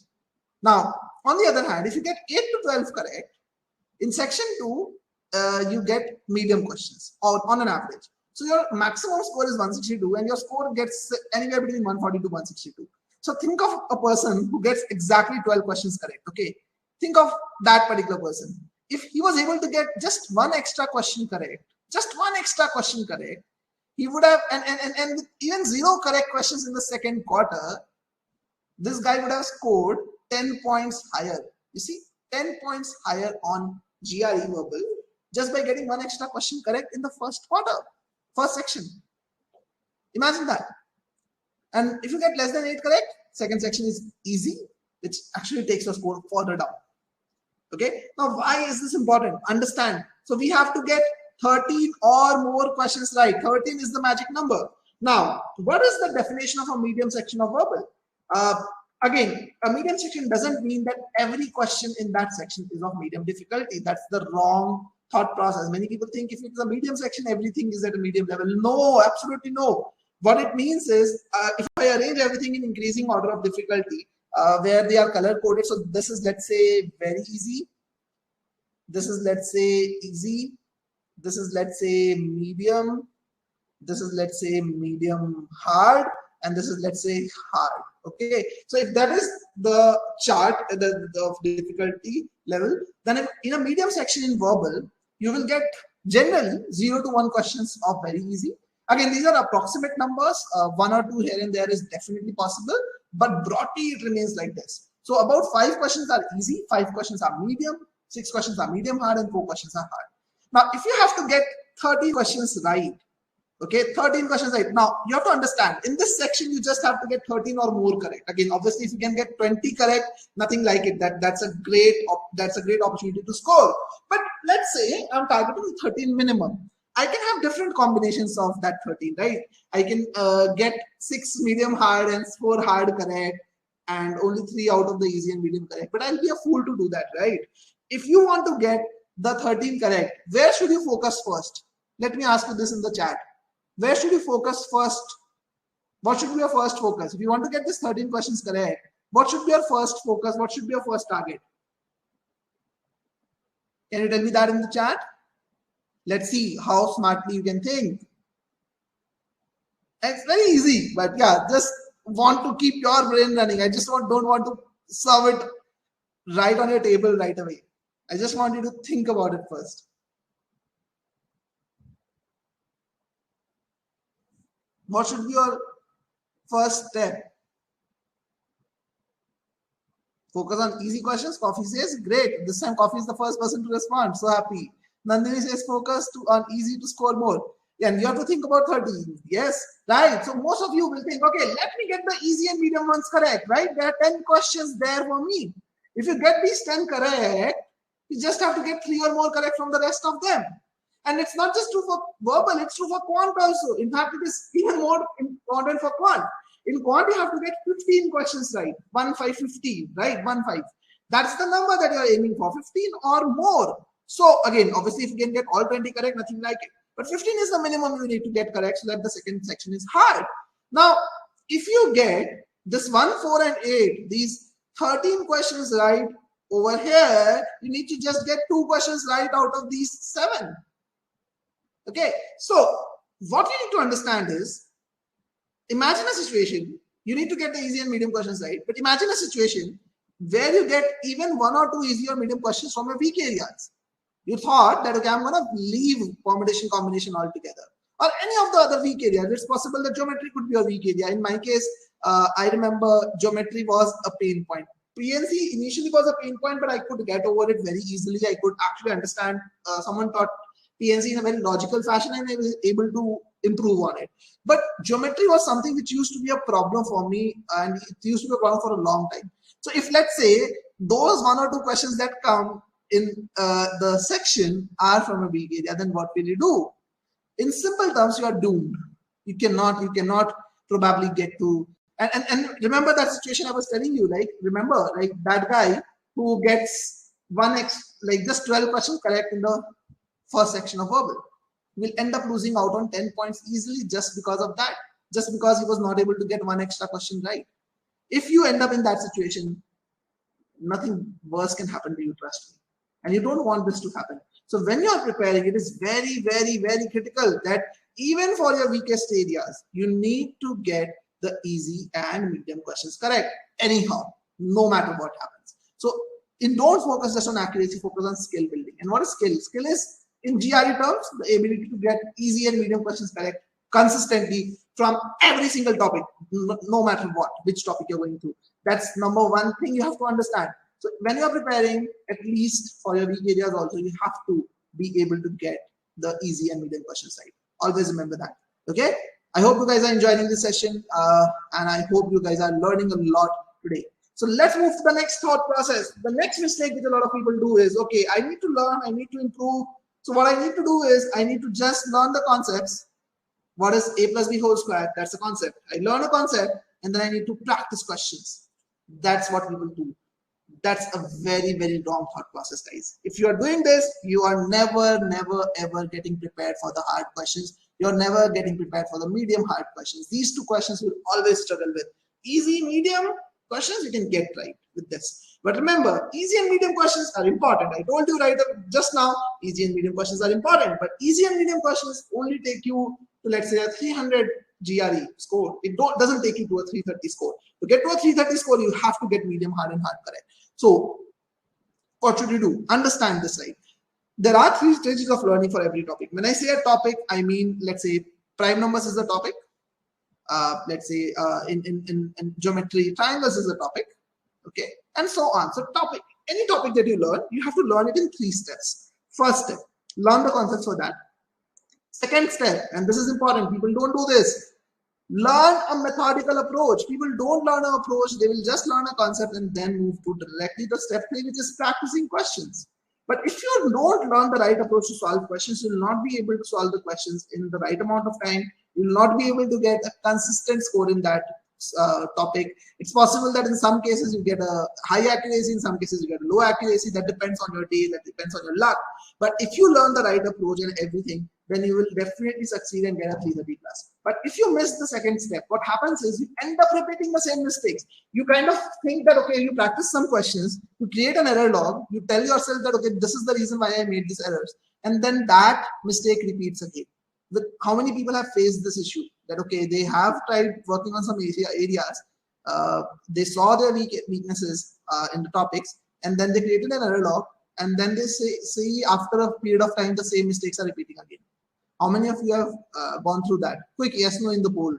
Now, on the other hand, if you get 8 to 12 correct, in section 2, you get medium questions or on an average. So your maximum score is 162 and your score gets anywhere between 140 to 162. So think of a person who gets exactly 12 questions correct. Okay, think of that particular person. If he was able to get just one extra question correct, he would have, and even 0 correct questions in the second quarter, this guy would have scored 10 points higher. You see, 10 points higher on GRE verbal just by getting one extra question correct in the first quarter, first section. Imagine that. And if you get less than 8 correct, second section is easy, which actually takes your score further down. Okay. Now, why is this important? Understand. So we have to get 13 or more questions right. 13 is the magic number. Now, what is the definition of a medium section of verbal? Again, a medium section doesn't mean that every question in that section is of medium difficulty. That's the wrong thought process. Many people think if it's a medium section, everything is at a medium level. No, absolutely no. What it means is if I arrange everything in increasing order of difficulty, where they are color coded. So this is, let's say, very easy. This is, let's say, easy. This is, let's say, medium. This is, let's say, medium hard. And this is, let's say, hard. Okay. So if that is the chart, the difficulty level, then in a medium section in verbal, you will get generally 0 to 1 questions of very easy. Again, these are approximate numbers. 1 or 2 here and there is definitely possible, but broadly it remains like this. So about 5 questions are easy, 5 questions are medium, 6 questions are medium hard, and 4 questions are hard. Now, if you have to get 30 questions right, okay, 13 questions right. Now, you have to understand, in this section, you just have to get 13 or more correct. Again, obviously, if you can get 20 correct, nothing like it. That's a great opportunity to score. But let's say I'm targeting 13 minimum. I can have different combinations of that 13, right? I can get 6 medium hard and 4 hard correct, and only 3 out of the easy and medium correct. But I'll be a fool to do that, right? If you want to get the 13 correct, where should you focus first? Let me ask you this in the chat. Where should you focus first? What should be your first focus? If you want to get these 13 questions correct, what should be your first focus? What should be your first target? Can you tell me that in the chat? Let's see how smartly you can think. It's very easy, but yeah, just want to keep your brain running. I just don't want to serve it write on your table right away. I just want you to think about it first. What should be your first step? Focus on easy questions. Coffee says, great. This time Coffee is the first person to respond. So happy. Nandini says, focus on easy to score more. And you have to think about 30. Yes, right. So most of you will think, okay, let me get the easy and medium ones correct, right? There are 10 questions there for me. If you get these 10 correct, you just have to get 3 or more correct from the rest of them. And it's not just true for verbal, it's true for quant also. In fact, it is even more important for quant. In quant, you have to get 15 questions right. 1, 5, 15, right? 1, 5. That's the number that you're aiming for, 15 or more. So again, obviously, if you can get all 20 correct, nothing like it. But 15 is the minimum you need to get correct so that the second section is hard. Now, if you get this 1, 4, and 8, these 13 questions right over here, you need to just get 2 questions right out of these 7. Okay, so what you need to understand is, imagine a situation, you need to get the easy and medium questions right, but imagine a situation where you get even 1 or 2 easy or medium questions from your weak areas. You thought that, okay, I'm going to leave permutation combination altogether, or any of the other weak areas. It's possible that geometry could be a weak area. In my case, I remember geometry was a pain point. PNC initially was a pain point, but I could get over it very easily. I could actually understand, someone taught PNC in a very logical fashion and I was able to improve on it. But geometry was something which used to be a problem for me, and it used to be a problem for a long time. So if, let's say, those 1 or 2 questions that come in the section are from a weak area, then what will you do? In simple terms, you are doomed. You cannot probably get to, and remember that situation I was telling you, like, remember, like that guy who gets 1x, like just 12 questions correct in the first section of verbal will end up losing out on 10 points easily just because of that, just because he was not able to get 1 extra question right. If you end up in that situation, nothing worse can happen to you, trust me. And you don't want this to happen. So when you are preparing, it is very, very, very critical that even for your weakest areas, you need to get the easy and medium questions correct anyhow, no matter what happens. So don't focus just on accuracy, focus on skill building. And what is skill? Skill is, in GRE terms, the ability to get easy and medium questions correct consistently from every single topic, no matter what, which topic you're going through. That's number one thing you have to understand. So when you're preparing, at least for your weak areas also, you have to be able to get the easy and medium questions right. Always remember that. Okay? I hope you guys are enjoying this session, and I hope you guys are learning a lot today. So let's move to the next thought process. The next mistake that a lot of people do is, okay, I need to learn, I need to improve. So what I need to do is I need to just learn the concepts. What is a plus b whole square? That's a concept. I learn a concept and then I need to practice questions. That's what people do. That's a very, very wrong thought process, guys. If you are doing this, you are never, ever getting prepared for the hard questions. You're never getting prepared for the medium hard questions. These 2 questions will always struggle with. Easy, medium questions you can get right with this. But remember, easy and medium questions are important. I told you right just now, easy and medium questions are important. But easy and medium questions only take you to, let's say, a 300 GRE score. It doesn't take you to a 330 score. To get to a 330 score, you have to get medium hard and hard correct. So what should you do? Understand this, right? There are 3 stages of learning for every topic. When I say a topic, I mean, let's say prime numbers is the topic. Let's say in geometry, triangles is a topic. Okay, and so on. So topic, any topic that you learn, you have to learn it in 3 steps. First step, learn the concepts for that. Second step, and this is important, people don't do this. Learn a methodical approach. People don't learn an approach, they will just learn a concept and then move to directly the step 3, which is practicing questions. But if you don't learn the right approach to solve questions, you will not be able to solve the questions in the right amount of time. You will not be able to get a consistent score in that topic. It's possible that in some cases you get a high accuracy, in some cases you get a low accuracy. That depends on your day, that depends on your luck. But if you learn the right approach and everything, then you will definitely succeed and get a 330 plus. But if you miss the second step, what happens is you end up repeating the same mistakes. You kind of think that, okay, you practice some questions, you create an error log, you tell yourself that, okay, this is the reason why I made these errors. And then that mistake repeats again. How many people have faced this issue? That, okay, they have tried working on some areas, they saw their weaknesses in the topics, and then they created an error log, and then they see after a period of time the same mistakes are repeating again. How many of you have gone through that? Quick yes, no in the poll.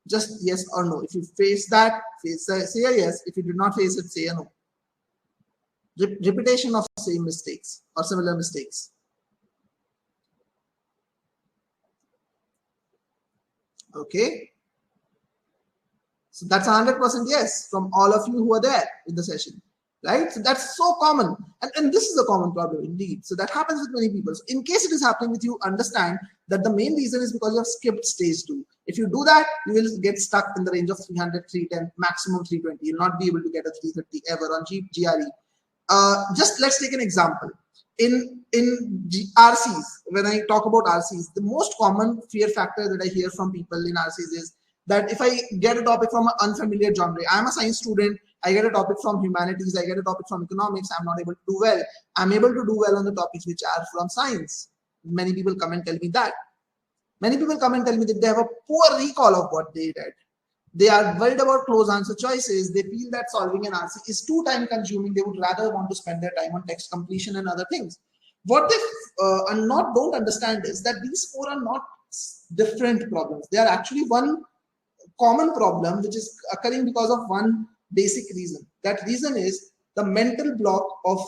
Just yes or no. If you face that, say a yes. If you did not face it, say a no. Repetition of same mistakes or similar mistakes. Okay. So that's 100% yes from all of you who are there in the session, right? So that's so common. And this is a common problem indeed. So that happens with many people. So in case it is happening with you, understand that the main reason is because you have skipped stage 2. If you do that, you will get stuck in the range of 300, 310, maximum 320. You'll not be able to get a 330 ever on GRE. Just let's take an example. In RCs, when I talk about RCs, the most common fear factor that I hear from people in RCs is that if I get a topic from an unfamiliar genre, I'm a science student, I get a topic from humanities, I get a topic from economics, I'm not able to do well. I'm able to do well on the topics which are from science. Many people come and tell me that. Many people come and tell me that they have a poor recall of what they read. They are worried about close answer choices. They feel that solving an RC is too time consuming. They would rather want to spend their time on text completion and other things. What they don't understand is that these four are not different problems. They are actually one common problem which is occurring because of one basic reason. That reason is the mental block of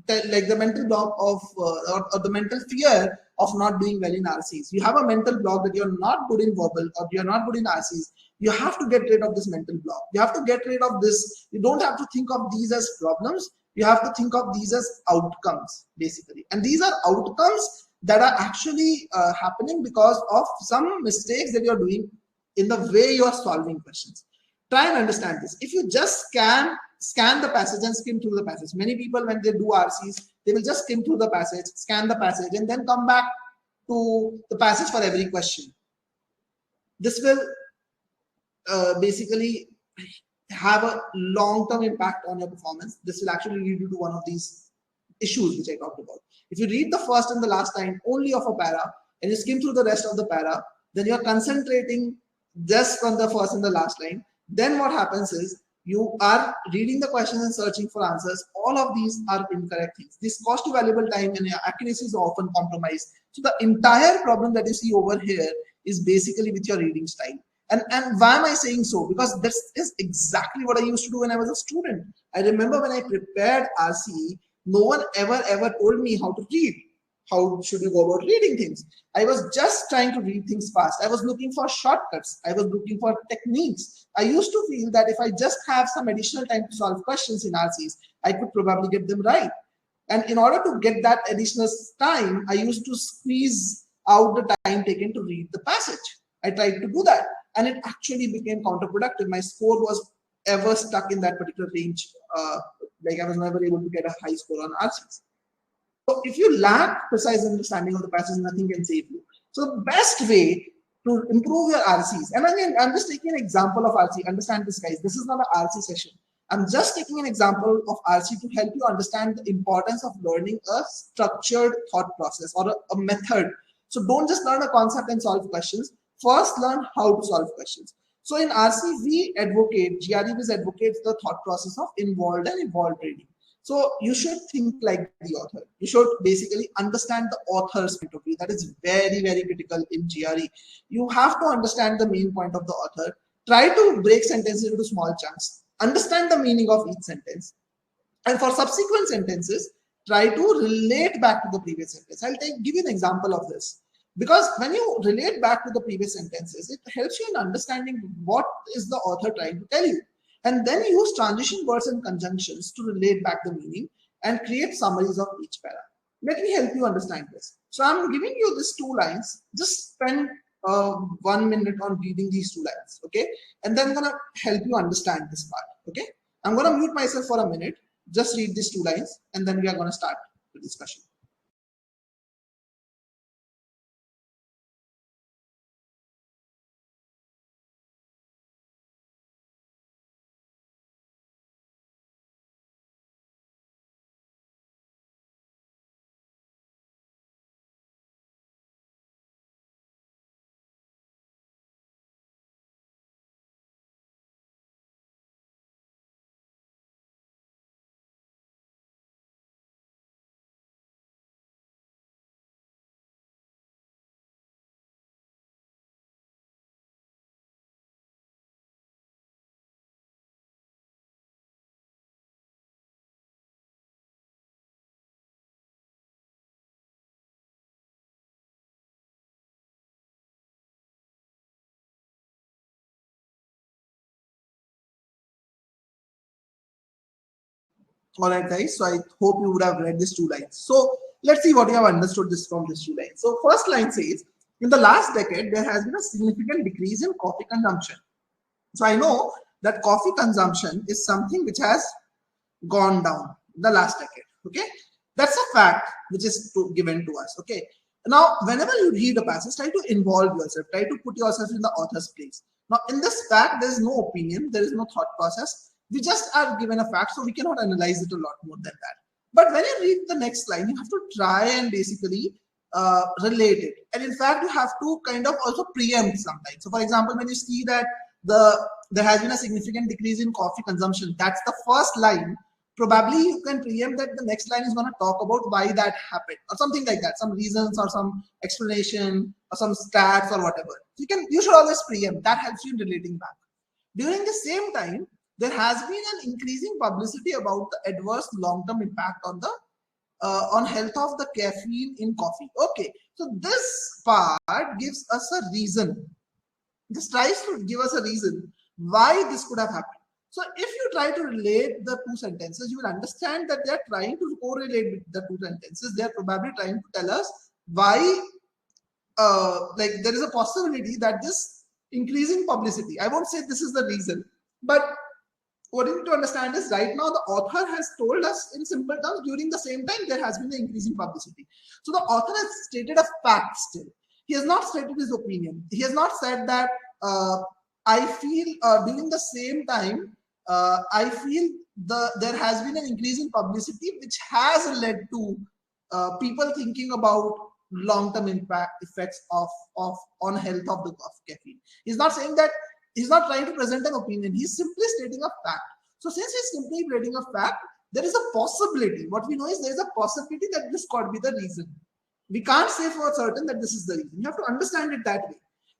the mental block of or the mental fear of not doing well in RCs. You have a mental block that you're not good in verbal or you're not good in RCs. You have to get rid of this mental block. You have to get rid of this. You don't have to think of these as problems. You have to think of these as outcomes, basically. And these are outcomes that are actually happening because of some mistakes that you're doing in the way you are solving questions. Try and understand this. If you just scan the passage and skim through the passage. Many people, when they do RCs, they will just skim through the passage, scan the passage, and then come back to the passage for every question. This will basically have a long-term impact on your performance. This will actually lead you to one of these issues which I talked about. If you read the first and the last line only of a para and you skim through the rest of the para, then you're concentrating just on the first and the last line. Then what happens is you are reading the questions and searching for answers. All of these are incorrect things. This cost you valuable time and accuracy is often compromised. So the entire problem that you see over here is basically with your reading style. And why am I saying so? Because this is exactly what I used to do when I was a student. I remember when I prepared RCE, no one ever told me how to read. How should you go about reading things? I was just trying to read things fast. I was looking for shortcuts. I was looking for techniques. I used to feel that if I just have some additional time to solve questions in RCs, I could probably get them right. And in order to get that additional time, I used to squeeze out the time taken to read the passage. I tried to do that, and it actually became counterproductive. My score was ever stuck in that particular range. Like I was never able to get a high score on RCs. So if you lack precise understanding of the passage, nothing can save you. So the best way to improve your RCs, and again, I'm just taking an example of RC. Understand this, guys. This is not an RC session. I'm just taking an example of RC to help you understand the importance of learning a structured thought process or a method. So don't just learn a concept and solve questions. First, learn how to solve questions. So in RC, we advocate, GRE advocates the thought process of involved and evolved reading. So you should think like the author. You should basically understand the author's point of view. That is very, very critical in GRE. You have to understand the main point of the author. Try to break sentences into small chunks. Understand the meaning of each sentence. And for subsequent sentences, try to relate back to the previous sentence. I'll give you an example of this. Because when you relate back to the previous sentences, it helps you in understanding what is the author trying to tell you. And then use transition words and conjunctions to relate back the meaning and create summaries of each para. Let me help you understand this. So I'm giving you these 2 lines. Just spend 1 minute on reading these 2 lines, okay? And then I'm gonna help you understand this part, okay? I'm gonna mute myself for a minute. Just read these 2 lines, and then we are gonna start the discussion. All right, guys. So I hope you would have read these two lines. So let's see what you have understood this from these two lines. So first line says, in the last decade, there has been a significant decrease in coffee consumption. So I know that coffee consumption is something which has gone down the last decade. Okay, that's a fact which is given to us. Okay, now whenever you read a passage, try to involve yourself, try to put yourself in the author's place. Now in this fact, there is no opinion, there is no thought process. We just are given a fact, so we cannot analyze it a lot more than that. But when you read the next line, you have to try and basically relate it, and in fact, you have to kind of also preempt sometimes. So, for example, when you see that there has been a significant decrease in coffee consumption, that's the first line. Probably you can preempt that the next line is going to talk about why that happened or something like that, some reasons or some explanation or some stats or whatever. You should always preempt. That helps you in relating back. During the same time, there has been an increasing publicity about the adverse long-term impact on the on health of the caffeine in coffee. Okay, so this part gives us a reason. This tries to give us a reason why this could have happened. So if you try to relate the two sentences, you will understand that they are trying to correlate the two sentences. They are probably trying to tell us why, like there is a possibility that this increasing publicity, I won't say this is the reason, but what you need to understand is right now the author has told us in simple terms, during the same time there has been an increasing publicity. So the author has stated a fact still. He has not stated his opinion. He has not said that I feel during the same time I feel there has been an increase in publicity which has led to people thinking about long-term impact effects of on health of the caffeine. He's not saying that. He's not trying to present an opinion. He's simply stating a fact. So since he's simply stating a fact, there is a possibility. What we know is there is a possibility that this could be the reason. We can't say for certain that this is the reason. You have to understand it that way.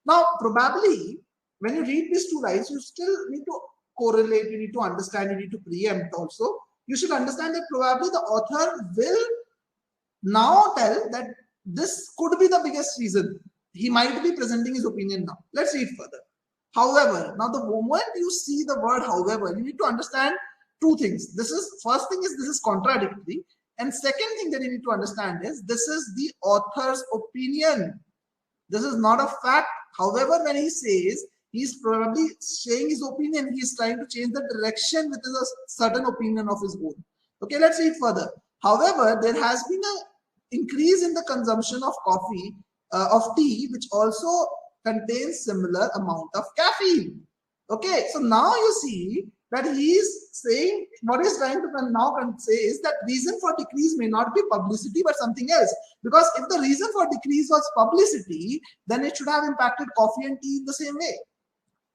Now, probably when you read these two lines, you still need to correlate, you need to understand, you need to preempt also. You should understand that probably the author will now tell that this could be the biggest reason. He might be presenting his opinion now. Let's read further. However, now the moment you see the word however, you need to understand two things. First thing is this is contradictory, and second thing that you need to understand is this is the author's opinion. This is not a fact. However, when he says, he's probably saying his opinion, he's trying to change the direction with a certain opinion of his own. Okay, let's read further. However, there has been an increase in the consumption of coffee, of tea, which also contains similar amount of caffeine. Okay, so now you see that he is saying, what he's trying to now say is that reason for decrease may not be publicity but something else. Because if the reason for decrease was publicity, then it should have impacted coffee and tea in the same way.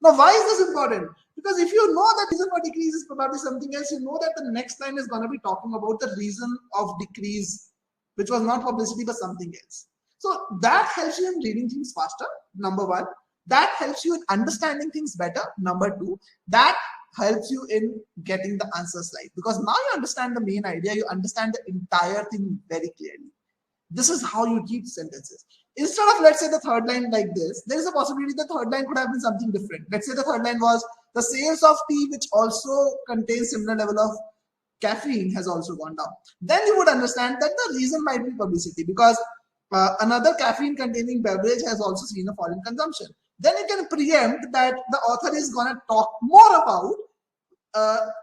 Now, why is this important? Because if you know that reason for decrease is probably something else, you know that the next line is going to be talking about the reason of decrease, which was not publicity but something else. So that helps you in reading things faster, number one. That helps you in understanding things better, number two. That helps you in getting the answers right. Because now you understand the main idea, you understand the entire thing very clearly. This is how you read sentences. Instead of, let's say, the third line like this, there is a possibility the third line could have been something different. Let's say the third line was, the sales of tea, which also contains similar level of caffeine, has also gone down. Then you would understand that the reason might be publicity, because another caffeine containing beverage has also seen a fall in consumption. Then you can preempt that the author is going to talk more about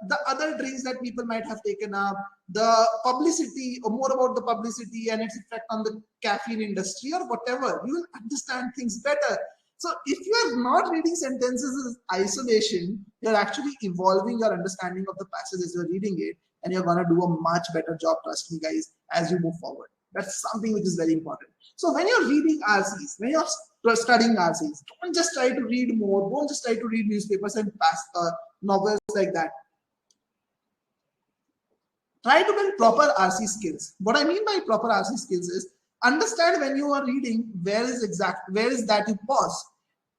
the other drinks that people might have taken up, the publicity, or more about the publicity and its effect on the caffeine industry or whatever. You will understand things better. So if you are not reading sentences in isolation, you're actually evolving your understanding of the passage as you're reading it, and you're going to do a much better job, trust me guys, as you move forward. That's something which is very important. So when you're reading RCs, when you're studying RCs, don't just try to read more, don't just try to read newspapers and novels like that. Try to build proper RC skills. What I mean by proper RC skills is understand when you are reading where is that you pause.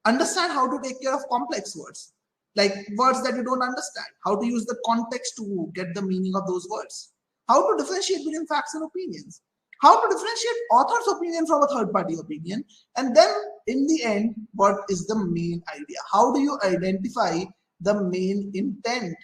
Understand how to take care of complex words, like words that you don't understand, how to use the context to get the meaning of those words, how to differentiate between facts and opinions, how to differentiate author's opinion from a third-party opinion, and then in the end, what is the main idea? How do you identify the main intent?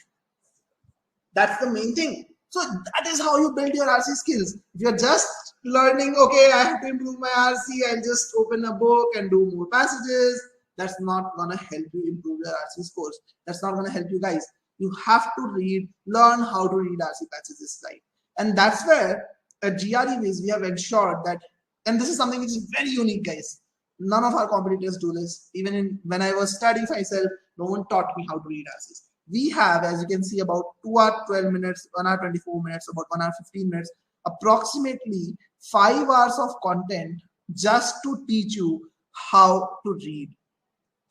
That's the main thing. So that is how you build your RC skills. If you're just learning, okay, I have to improve my RC, I'll just open a book and do more passages. That's not gonna help you improve your RC scores. That's not gonna help you guys. You have to read, learn how to read RC passages right. And that's where at GRE Wiz we have ensured that, and this is something which is very unique, guys. None of our competitors do this. Even when I was studying myself, no one taught me how to read RCs. We have, as you can see, about 2 hours 12 minutes, 1 hour 24 minutes, about 1 hour 15 minutes, approximately 5 hours of content just to teach you how to read.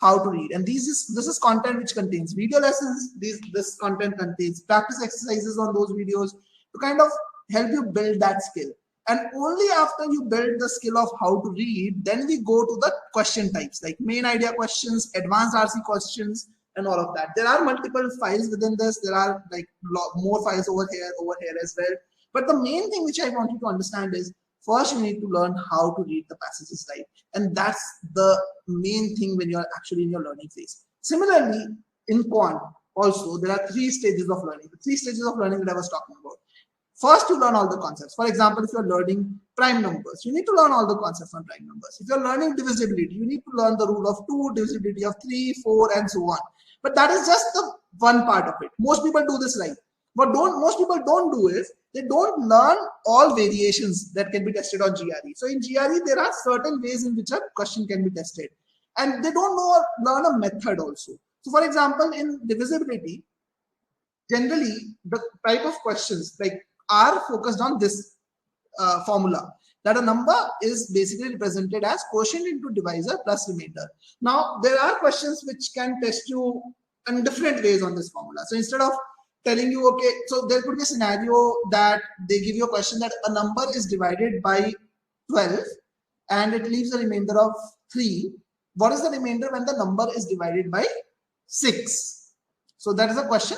And this is content which contains video lessons. This content contains practice exercises on those videos to kind of help you build that skill. And only after you build the skill of how to read, then we go to the question types like main idea questions, advanced RC questions, and all of that. There are multiple files within this. There are like more files over here as well. But the main thing which I want you to understand is first you need to learn how to read the passages right. And that's the main thing when you're actually in your learning phase. Similarly, in quant also, there are 3 stages of learning. The 3 stages of learning that I was talking about. First, you learn all the concepts. For example, if you're learning prime numbers, you need to learn all the concepts on prime numbers. If you're learning divisibility, you need to learn the rule of 2, divisibility of 3, 4, and so on. But that is just the one part of it. Most people do this right. What most people don't do is they don't learn all variations that can be tested on GRE. So in GRE, there are certain ways in which a question can be tested. And they don't learn a method also. So for example, in divisibility, generally the type of questions like are focused on this formula, that a number is basically represented as quotient into divisor plus remainder. Now, there are questions which can test you in different ways on this formula. So instead of telling you, okay, so there could be a scenario that they give you a question that a number is divided by 12 and it leaves a remainder of 3. What is the remainder when the number is divided by 6? So that is a question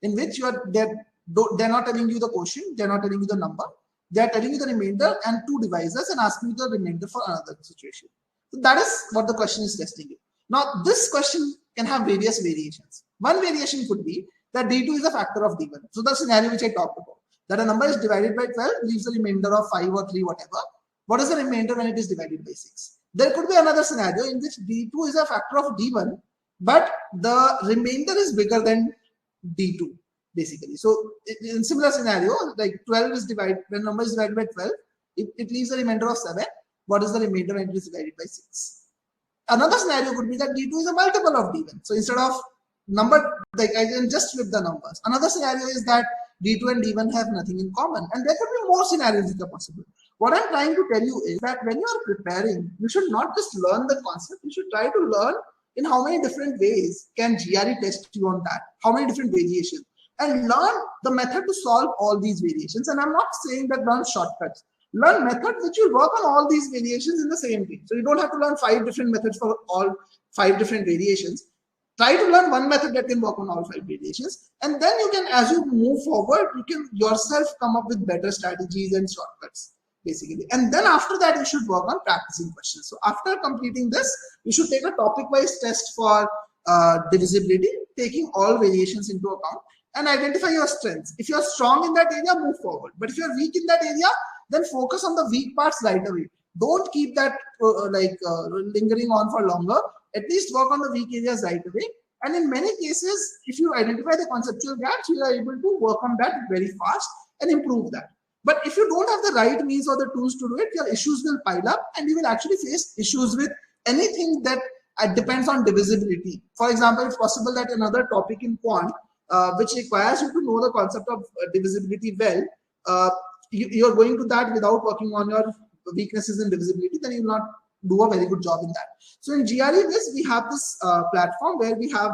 in which they're not telling you the quotient, they're not telling you the number, they're telling you the remainder and 2 divisors and asking you the remainder for another situation. So that is what the question is testing you. Now, this question can have various variations. One variation could be that D2 is a factor of D1. So the scenario which I talked about, that a number is divided by 12, leaves a remainder of 5 or 3, whatever. What is the remainder when it is divided by 6? There could be another scenario in which D2 is a factor of D1, but the remainder is bigger than D2, basically. So in similar scenario, like 12 is divided, when number is divided by 12, it leaves a remainder of 7. What is the remainder when it is divided by 6? Another scenario could be that D2 is a multiple of D1. So instead of number, like I can just flip the numbers. Another scenario is that D2 and D1 have nothing in common. And there could be more scenarios which are possible. What I'm trying to tell you is that when you are preparing, you should not just learn the concept, you should try to learn in how many different ways can GRE test you on that, how many different variations, and learn the method to solve all these variations. And I'm not saying that learn shortcuts. Learn methods which will work on all these variations in the same way. So you don't have to learn 5 different methods for all 5 different variations. Try to learn one method that can work on all 5 variations. And then you can, as you move forward, you can yourself come up with better strategies and shortcuts, basically. And then after that, you should work on practicing questions. So after completing this, you should take a topic-wise test for divisibility, taking all variations into account, and identify your strengths. If you're strong in that area, move forward. But if you're weak in that area, then focus on the weak parts right away. Don't keep that lingering on for longer. At least work on the weak areas right away. And in many cases, if you identify the conceptual gaps, you are able to work on that very fast and improve that. But if you don't have the right means or the tools to do it, your issues will pile up and you will actually face issues with anything that depends on divisibility. For example, it's possible that another topic in quant, which requires you to know the concept of divisibility well, you're going to that without working on your weaknesses in divisibility, then you will not do a very good job in that. So in GRE Wiz, we have this platform where we have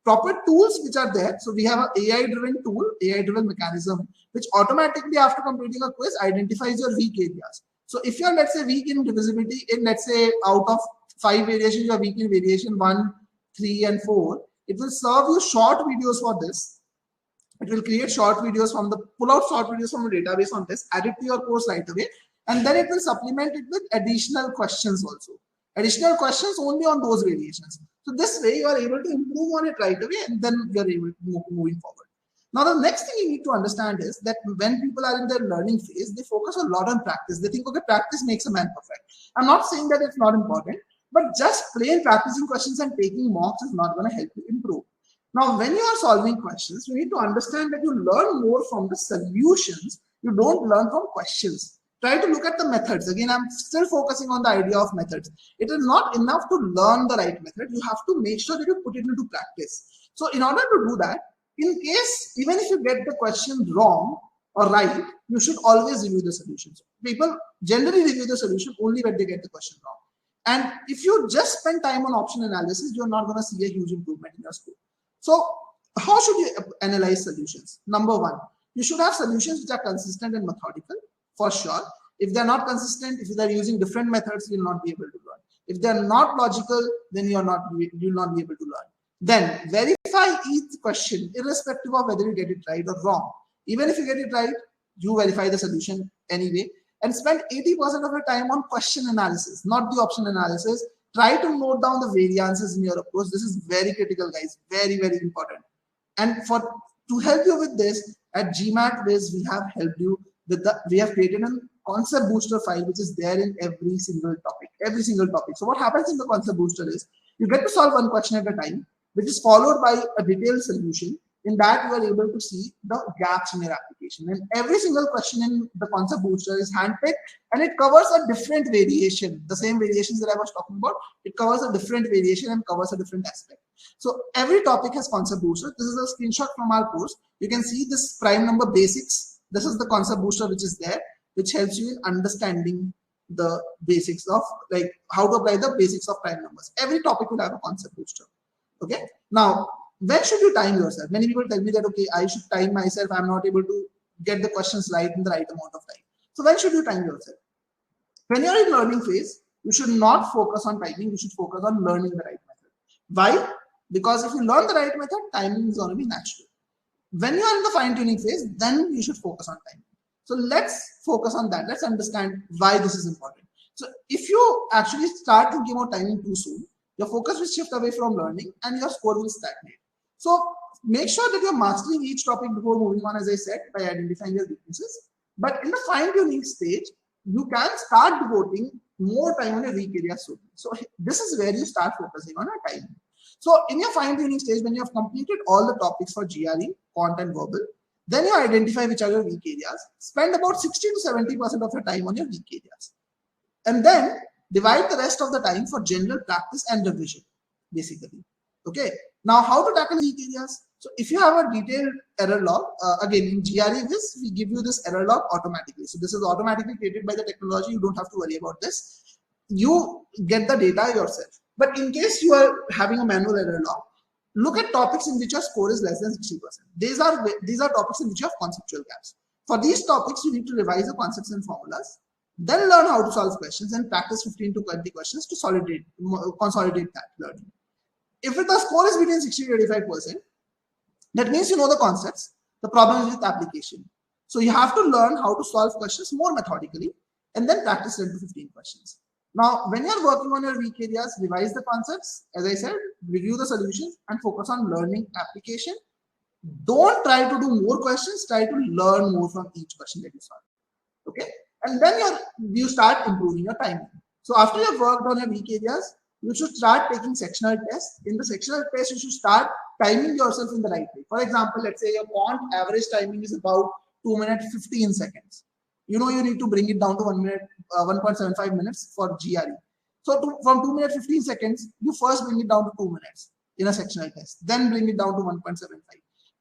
proper tools which are there. So we have an AI-driven tool, AI-driven mechanism, which automatically after completing a quiz identifies your weak areas. So if you're, let's say, weak in divisibility, in let's say out of 5 variations, you're weak in variation 1, 3, and 4, it will serve you short videos for this. It will create short videos pull out short videos from the database on this, add it to your course right away, and then it will supplement it with additional questions also. Additional questions only on those variations. So this way you are able to improve on it right away, and then you are able to move moving forward. Now, the next thing you need to understand is that when people are in their learning phase, they focus a lot on practice. They think, okay, practice makes a man perfect. I'm not saying that it's not important, but just plain practicing questions and taking mocks is not going to help you improve. Now, when you are solving questions, you need to understand that you learn more from the solutions. You don't learn from questions. Try to look at the methods. Again, I'm still focusing on the idea of methods. It is not enough to learn the right method. You have to make sure that you put it into practice. So in order to do that, in case, even if you get the question wrong or right, you should always review the solutions. People generally review the solution only when they get the question wrong. And if you just spend time on option analysis, you're not going to see a huge improvement in your score. So how should you analyze solutions? Number one, you should have solutions which are consistent and methodical, for sure. If they're not consistent, if they're using different methods, you'll not be able to learn. If they're not logical, then you'll not be able to learn. Then verify each question irrespective of whether you get it right or wrong. Even if you get it right, you verify the solution anyway, and spend 80% of your time on question analysis, not the option analysis. Try to note down the variances in your approach. This is very critical, guys. Very, very important. And to help you with this, at GMAT Wiz, we have helped you with we have created a concept booster file which is there in every single topic. So what happens in the concept booster is you get to solve one question at a time, which is followed by a detailed solution. In that, you are able to see the gaps in your application. And every single question in the concept booster is handpicked, and it covers a different variation. The same variations that I was talking about, it covers a different variation and covers a different aspect. So every topic has concept booster. This is a screenshot from our course. You can see this prime number basics. This is the concept booster which is there, which helps you in understanding the basics of like how to apply the basics of prime numbers. Every topic will have a concept booster. Okay. Now, when should you time yourself? Many people tell me that, okay, I should time myself. I'm not able to get the questions right in the right amount of time. So when should you time yourself? When you're in learning phase, you should not focus on timing. You should focus on learning the right method. Why? Because if you learn the right method, timing is going to be natural. When you are in the fine-tuning phase, then you should focus on timing. So let's focus on that. Let's understand why this is important. So if you actually start thinking about timing too soon, your focus will shift away from learning and your score will stagnate. So make sure that you're mastering each topic before moving on, as I said, by identifying your weaknesses. But in the fine-tuning stage, you can start devoting more time on your weak areas. So this is where you start focusing on your time. So in your fine-tuning stage, when you have completed all the topics for GRE, quant and verbal, then you identify which are your weak areas. Spend about 60 to 70% of your time on your weak areas. And then divide the rest of the time for general practice and revision, basically. Okay. Now, how to tackle weak areas? So if you have a detailed error log, again, in GRE Wiz, we give you this error log automatically. So this is automatically created by the technology. You don't have to worry about this. You get the data yourself. But in case you are having a manual error log, look at topics in which your score is less than 60%. These are topics in which you have conceptual gaps. For these topics, you need to revise the concepts and formulas, then learn how to solve questions and practice 15 to 20 questions to consolidate that learning. If the score is between 60 to 85%, that means you know the concepts. The problem is with application. So you have to learn how to solve questions more methodically and then practice 10 to 15 questions. Now, when you're working on your weak areas, revise the concepts. As I said, review the solutions and focus on learning application. Don't try to do more questions. Try to learn more from each question that you solve. Okay? And then you start improving your timing. So after you've worked on your weak areas, you should start taking sectional tests. In the sectional test, you should start timing yourself in the right way. For example, let's say your quant average timing is about 2 minutes 15 seconds. You know you need to bring it down to 1 minute, 1.75 minutes for GRE. So from 2 minutes 15 seconds, you first bring it down to 2 minutes in a sectional test, then bring it down to 1.75,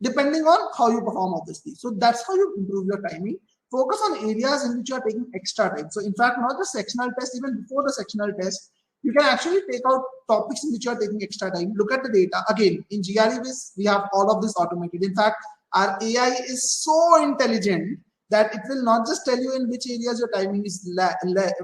depending on how you perform, obviously. So that's how you improve your timing. Focus on areas in which you are taking extra time. So in fact, not the sectional test, even before the sectional test, you can actually take out topics in which you are taking extra time. Look at the data. Again, in GRE Wiz, we have all of this automated. In fact, our AI is so intelligent that it will not just tell you in which areas your timing is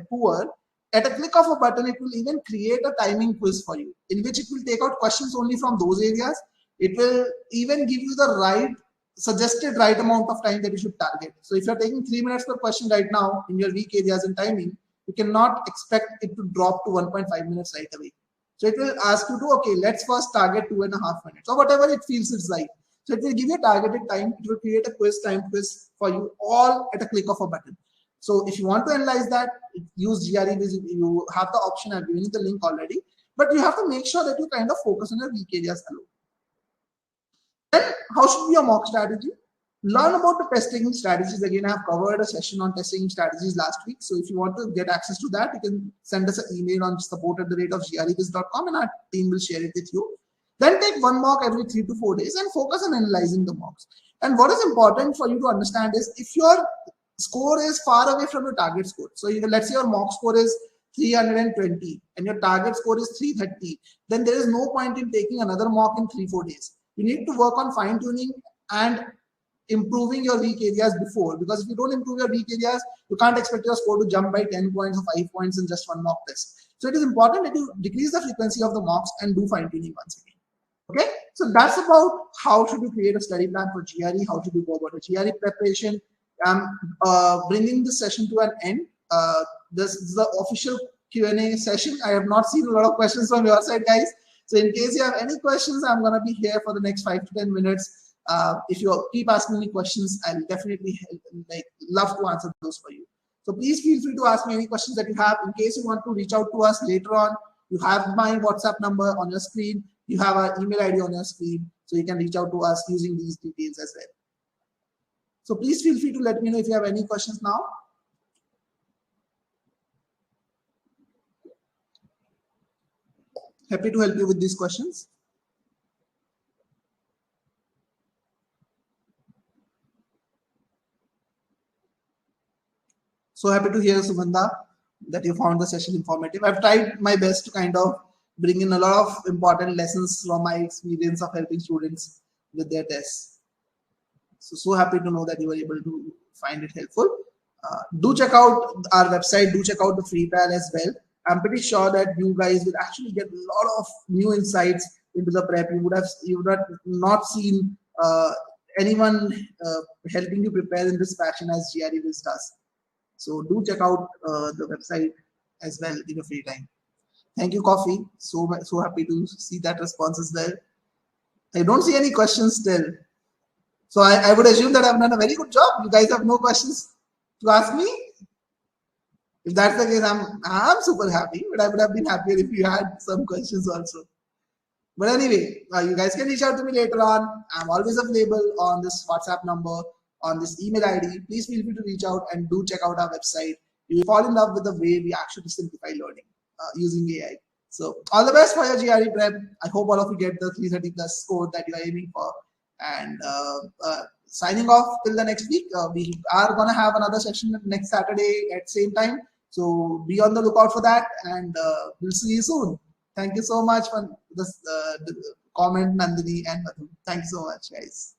poor. At a click of a button, it will even create a timing quiz for you, in which it will take out questions only from those areas. It will even give you the suggested right amount of time that you should target. So if you're taking 3 minutes per question right now in your weak areas in timing, you cannot expect it to drop to 1.5 minutes right away. So it will ask you to, okay, let's first target 2.5 minutes or whatever it feels is right. So it will give you a targeted time. It will create a time quiz for you all at a click of a button. So if you want to analyze that, use GRE. You have the option. I've given you the link already. But you have to make sure that you kind of focus on your weak areas alone. Then how should be your mock strategy? Learn about the testing strategies. Again, I have covered a session on testing strategies last week. So if you want to get access to that, you can send us an email on support@greviz.com and our team will share it with you. Then take one mock every 3 to 4 days and focus on analyzing the mocks. And what is important for you to understand is if your score is far away from your target score. So let's say your mock score is 320 and your target score is 330. Then there is no point in taking another mock in 3-4 days. You need to work on fine tuning and improving your weak areas before, because if you don't improve your weak areas, you can't expect your score to jump by 10 points or 5 points in just one mock test. So it is important that you decrease the frequency of the mocks and do fine tuning once again. Okay, so that's about how should you create a study plan for GRE, how should you go about a GRE preparation. Bringing this session to an end. This is the official Q&A session. I have not seen a lot of questions from your side, guys. So in case you have any questions, I'm going to be here for the next 5 to 10 minutes. If you keep asking me questions, I'll definitely love to answer those for you. So please feel free to ask me any questions that you have. In case you want to reach out to us later on, you have my WhatsApp number on your screen. You have our email ID on your screen. So you can reach out to us using these details as well. So please feel free to let me know if you have any questions now. Happy to help you with these questions. So happy to hear, Sugandha, that you found the session informative. I've tried my best to kind of bring in a lot of important lessons from my experience of helping students with their tests. So happy to know that you were able to find it helpful. Do check out our website. Do check out the free trial as well. I'm pretty sure that you guys will actually get a lot of new insights into the prep. You would have not seen anyone helping you prepare in this fashion as GRE Viz does. So do check out the website as well in your free time. Thank you, Coffee. So happy to see that response as well. I don't see any questions still. So I would assume that I've done a very good job. You guys have no questions to ask me. If that's the case, I'm super happy, but I would have been happier if you had some questions also. But anyway, you guys can reach out to me later on. I'm always available on this WhatsApp number, on this email ID. Please feel free to reach out and do check out our website. You will fall in love with the way we actually simplify learning using AI. So all the best for your GRE prep. I hope all of you get the 330 plus score that you are aiming for. And signing off till the next week. We are going to have another session next Saturday at same time. So be on the lookout for that, and we'll see you soon. Thank you so much for this comment, Nandini and Madhu. Thank you so much, guys.